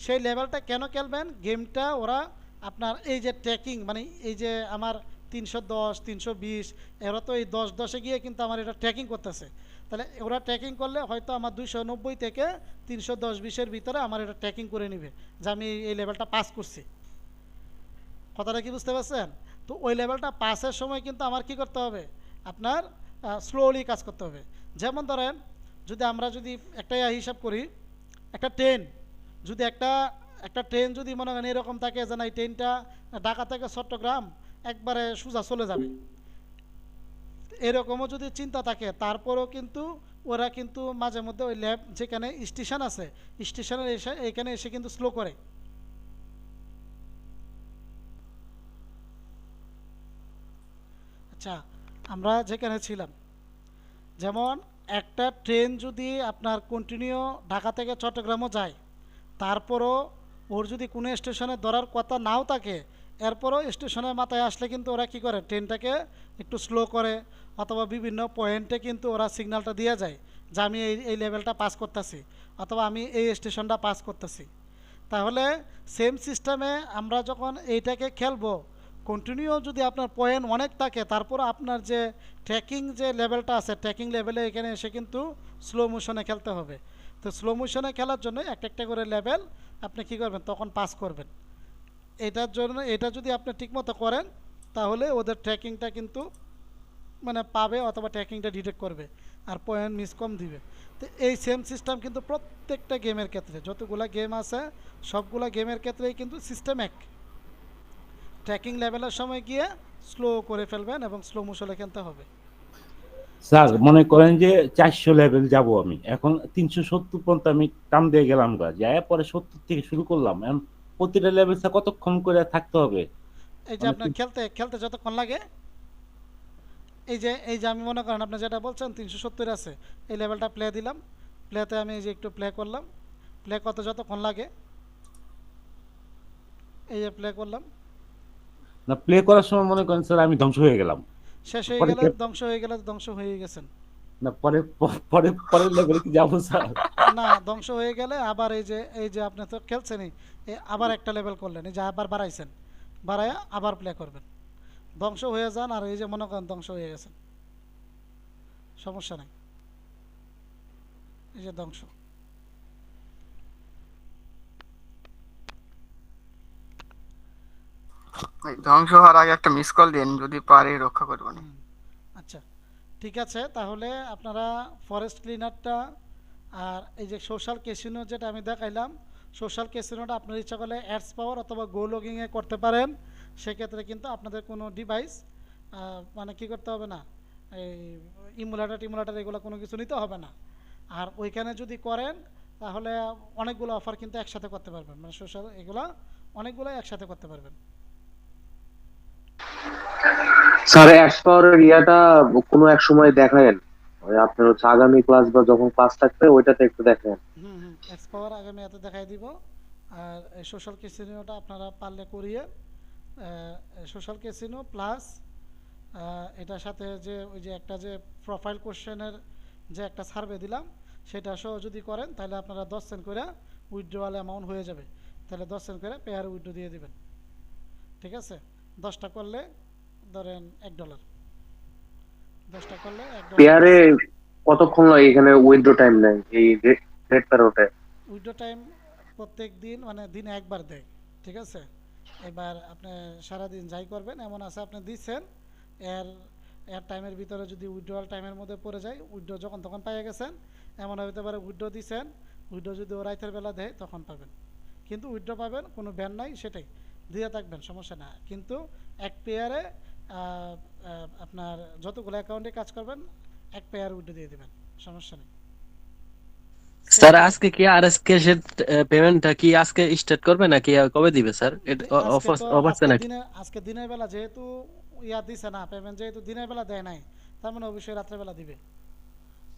সেই লেভেলটা কেন খেলবেন, গেমটা ওরা আপনার এই যে ট্র্যাকিং, মানে এই যে আমার 310 320, এরা তো এই 10-10-এ গিয়ে কিন্তু আমার এটা ট্র্যাকিং করতেছে, তাহলে ওরা ট্র্যাকিং করলে হয়তো আমার 290 থেকে 310-20-এর ভিতরে আমার এটা ট্র্যাকিং করে নেবে যে আমি এই লেভেলটা পাস করছি। কথাটা কি বুঝতে পারছেন? তো ওই লেভেলটা পাসের সময় কিন্তু আমার কি করতে হবে, আপনার স্লোলি কাজ করতে হবে। যেমন ধরেন যদি আমরা যদি একটা হিসাব করি, একটা ট্রেন যদি একটা ট্রেন যদি মনে করেন এরকম থাকে যে না এই ট্রেনটা ঢাকা থেকে চট্টগ্রাম একবারে সোজা চলে যাবে, এরকমও যদি চিন্তা থাকে, তারপরেও কিন্তু ওরা কিন্তু মাঝে মধ্যে ওই ল্যাব যেখানে স্টেশন আছে স্টেশনের এখানে এসে কিন্তু স্লো করে। আচ্ছা, আমরা যেখানে ছিলাম, যেমন একটা ট্রেন যদি আপনার কন্টিনিউ ঢাকা থেকে চট্টগ্রামও যায়, তারপরও ওর যদি কোনো স্টেশনে ধরার কথা নাও থাকে, এরপরও স্টেশনের মাথায় আসলে কিন্তু ওরা কী করে, ট্রেনটাকে একটু স্লো করে, অথবা বিভিন্ন পয়েন্টে কিন্তু ওরা সিগন্যালটা দিয়ে যায় যে আমি এই লেভেলটা পাস করতেছি, অথবা আমি এই স্টেশনটা পাস করতেছি। তাহলে সেম সিস্টেমে আমরা যখন এইটাকে খেলবো, কন্টিনিউ যদি আপনার পয়েন্ট অনেক থাকে, তারপর আপনার যে ট্র্যাকিং যে লেভেলটা আছে, ট্র্যাকিং লেভেলে এখানে এসে কিন্তু স্লো মোশনে খেলতে হবে। তো স্লো মোশনে খেলার জন্য একটা একটা করে লেভেল আপনি কী করবেন, তখন পাস করবেন। এটার জন্য এটা যদি আপনি ঠিকমতো করেন, তাহলে ওদের ট্র্যাকিংটা কিন্তু মানে পাবে, অথবা ট্র্যাকিংটা ডিটেক্ট করবে, আর পয়েন্ট মিস কম দিবে। তো এই সেম সিস্টেম কিন্তু প্রত্যেকটা গেমের ক্ষেত্রে, যতগুলো গেম আছে সবগুলো গেমের ক্ষেত্রেই কিন্তু সিস্টেম এক। ট্র্যাকিং লেভেলের সময় গিয়ে স্লো করে ফেলবেন এবং স্লো মোশনে খেলতে হবে। স্যার মনে করেন যে 400 লেভেল যাব আমি, এখন 370 পর্যন্ত আমি টান দিয়ে গেলাম গা, যায় পরে 70 থেকে শুরু করলাম। এখন প্রতিটা লেভেল স্যার কতক্ষণ করে থাকতে হবে? এই যে মানে আপনার খেলতে খেলতে যতক্ষণ লাগে, এই যে আমি মনে করেন আপনি যেটা বলছেন 370 আছে, এই লেভেলটা প্লে দিলাম, প্লেতে আমি এই যে একটু প্লে করলাম, প্লে করতে যতক্ষণ লাগে, এই যে প্লে করলাম, না প্লে করার সময় মনে করেন স্যার আমি ধ্বংস হয়ে গেলাম, শেষ হয়ে পরে গেলে ধ্বংস হয়ে গেলে ধ্বংস হয়ে গেছেন। না পরে পরে পরের লেভেলে কি যাবো স্যার? না, ধ্বংস হয়ে গেলে আবার এই যে আপনি তো খেলছেনই, এই আবার একটা লেভেল করলেন, এই যে আবার বাড়াইছেন, বাড়ায়া আবার প্লে করবেন, ধ্বংস হয়ে যান আর এই যে মনে করেন ধ্বংস হয়ে গেছেন, সমস্যা নাই, এই যে ধ্বংস। ভাই ধ্বংস হওয়ার আগে একটা মিস কল দিন, যদি পারি রক্ষা করবো না। আচ্ছা ঠিক আছে, তাহলে আপনারা ফরেস্ট ক্লিনারটা আর এই যে সোশ্যাল ক্যাসিনো যেটা আমি দেখাইলাম, সোশ্যাল ক্যাসিনোটা আপনার ইচ্ছা করলে অ্যাডস পাওয়ার অথবা গো লগিংয়ে করতে পারেন। সেক্ষেত্রে কিন্তু আপনাদের কোনো ডিভাইস মানে কি করতে হবে না, এই ইমুলেটার এগুলো কোনো কিছু নিতে হবে না। আর ওইখানে যদি করেন তাহলে অনেকগুলো অফার কিন্তু একসাথে করতে পারবেন, মানে সোশ্যাল এগুলো অনেকগুলো একসাথে করতে পারবেন। স্যার অ্যাডস পাওয়ারের ইয়াটা কোনো এক সময় দেখায়েন, আপনার হচ্ছে আগামী ক্লাস বা যখন ক্লাস থাকবে ওইটাতে একটু দেখেন। অ্যাডস পাওয়ার আগামী এত দেখাই দিব। আর এই সোশ্যাল ক্যাসিনোটা আপনারা পারলে করিয়ে, সোশ্যাল ক্যাসিনো প্লাস এটার সাথে যে ওই যে একটা যে প্রোফাইল কোশ্চেনের যে একটা সার্ভে দিলাম, সেটা সহ যদি করেন তাহলে আপনারা 10 সেন্ট করে উইথড্রয়াল অ্যামাউন্ট হয়ে যাবে, তাহলে 10 সেন্ট করে পেয়ার উইথড্র দিয়ে দিবেন, ঠিক আছে? 10টা করলে ধরেন $1, 10টা করলে $1। পেয়ারে কতক্ষণ লাগে এখানে উইথড্র টাইম নেয় এই রেড প্যারোটে? উইথড্র টাইম প্রত্যেক দিন মানে দিনে একবার দেয়, ঠিক আছে? এবার আপনি সারাদিন যাই করবেন, এমন আছে আপনি দিচ্ছেন, এর টাইমের ভিতরে যদি উইথড্রয়াল টাইমের মধ্যে পড়ে যায়, উইথড্র যখন তখন পেয়ে গেছেন, এমন হতে পারে উইথড্র দিচ্ছেন, উইথড্র যদি ও রাতের বেলা দেয় তখন পাবেন, কিন্তু উইথড্র পাবেন, কোনো ব্যান নাই, সেটাই দিয়ে থাকবেন, সমস্যা না। কিন্তু এক পেয়ারে আপনার যতগুলো অ্যাকাউন্টে কাজ করবেন এক পেয়ার উইথড্র দিয়ে দেবেন, সমস্যা নেই। স্যার আজকে কি আরএস ক্যাশের পেমেন্টটা কি আজকে স্টার্ট করবে নাকি কবে দিবে স্যার? আজকে দিনের বেলা যেহেতু ইয়া দিছে না, পেমেন্ট যেহেতু দিনের বেলা দেয় নাই, তার মানে অবশ্যই রাত্রে বেলা দিবে,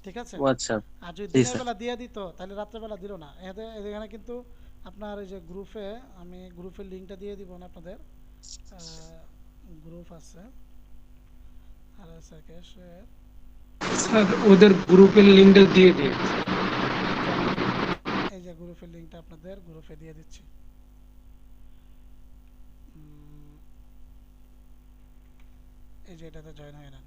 ঠিক আছে? আচ্ছা, আর যদি দিনের বেলা দিয়ে দিত তাহলে রাত্রে বেলা দিল না। এখানে কিন্তু আপনার এই যে গ্রুপে, আমি গ্রুপের লিংকটা দিয়ে দিব না আপনাদের, গ্রুপ আছে আরএস ক্যাশের, স্যার ওদের গ্রুপের লিংকটা দিয়ে দিন। এই যে গ্রুপের লিংকটা আপনাদের গ্রুপে দিয়ে দিচ্ছি। এই যে এটাতে জয়েন হয়ে নেন।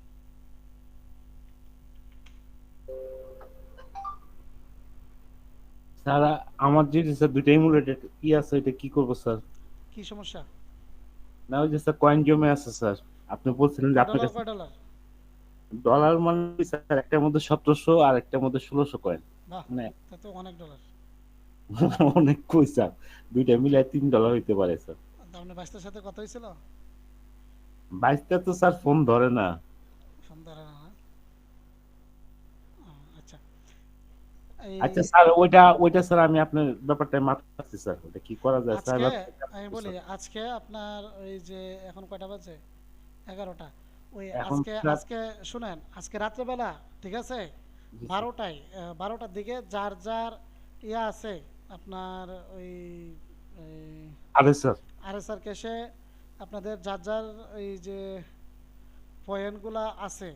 স্যার আমার যে স্যার দুইটা ইমুলেটেড কি আছে, এটা কি করব স্যার? কি সমস্যা? না ওই যে স্যার কয়েন জমে আছে স্যার, আপনি বলছিলেন যে আপনার কাছে $1 ডলার মানে স্যার একটার মধ্যে 1700 আর একটার মধ্যে 1600 কয়েন, মানে তা তো অনেক ডলার। অনেক কই স্যার, দুইটা মিলে $3 হইতে পারে স্যার। আপনার বাইস্তার সাথে কথা হয়েছিল? বাইশটা তো স্যার ফোন ধরে না। ফোন ধরে না? আচ্ছা আচ্ছা স্যার ওইটা স্যার আমি আপনার ব্যাপারটা মাথাচ্ছি স্যার, ওটা কি করা যায় স্যার? আমি বলি আজকে আপনার ওই যে এখন কয়টা বাজে? 11টা। ওই আজকে শুনেন, আজকে রাত্রেবেলা, ঠিক আছে, 12টার দিকে যার যার ইয়া আছে আপনার ওই আরএসআর ক্যাশে আপনাদের যার যার এই যে পয়েন্টগুলা আছে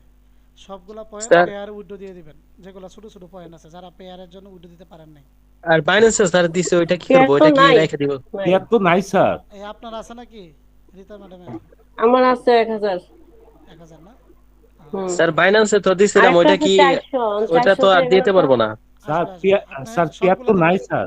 সবগুলা পয়েন্ট পেয়ারে উইথড্র দিয়ে দিবেন, যেগুলো ছোট ছোট পয়েন্ট আছে, যারা পেয়ারের জন্য উইথড্র দিতে পারেন নাই। আর বাইন্যান্সে স্যার দিছে, ওইটা কি করব? ওইটা কি রেখে দিব? পেয়ার তো নাই স্যার। এই আপনার আছে নাকি রীতা ম্যাডামের? আমার আছে 1000 না? স্যার বাইন্যান্সে তো দিছিলাম, ওইটা কি ওইটা তো আর দিতে পারবো না স্যার। পেয়ার তো নাই স্যার।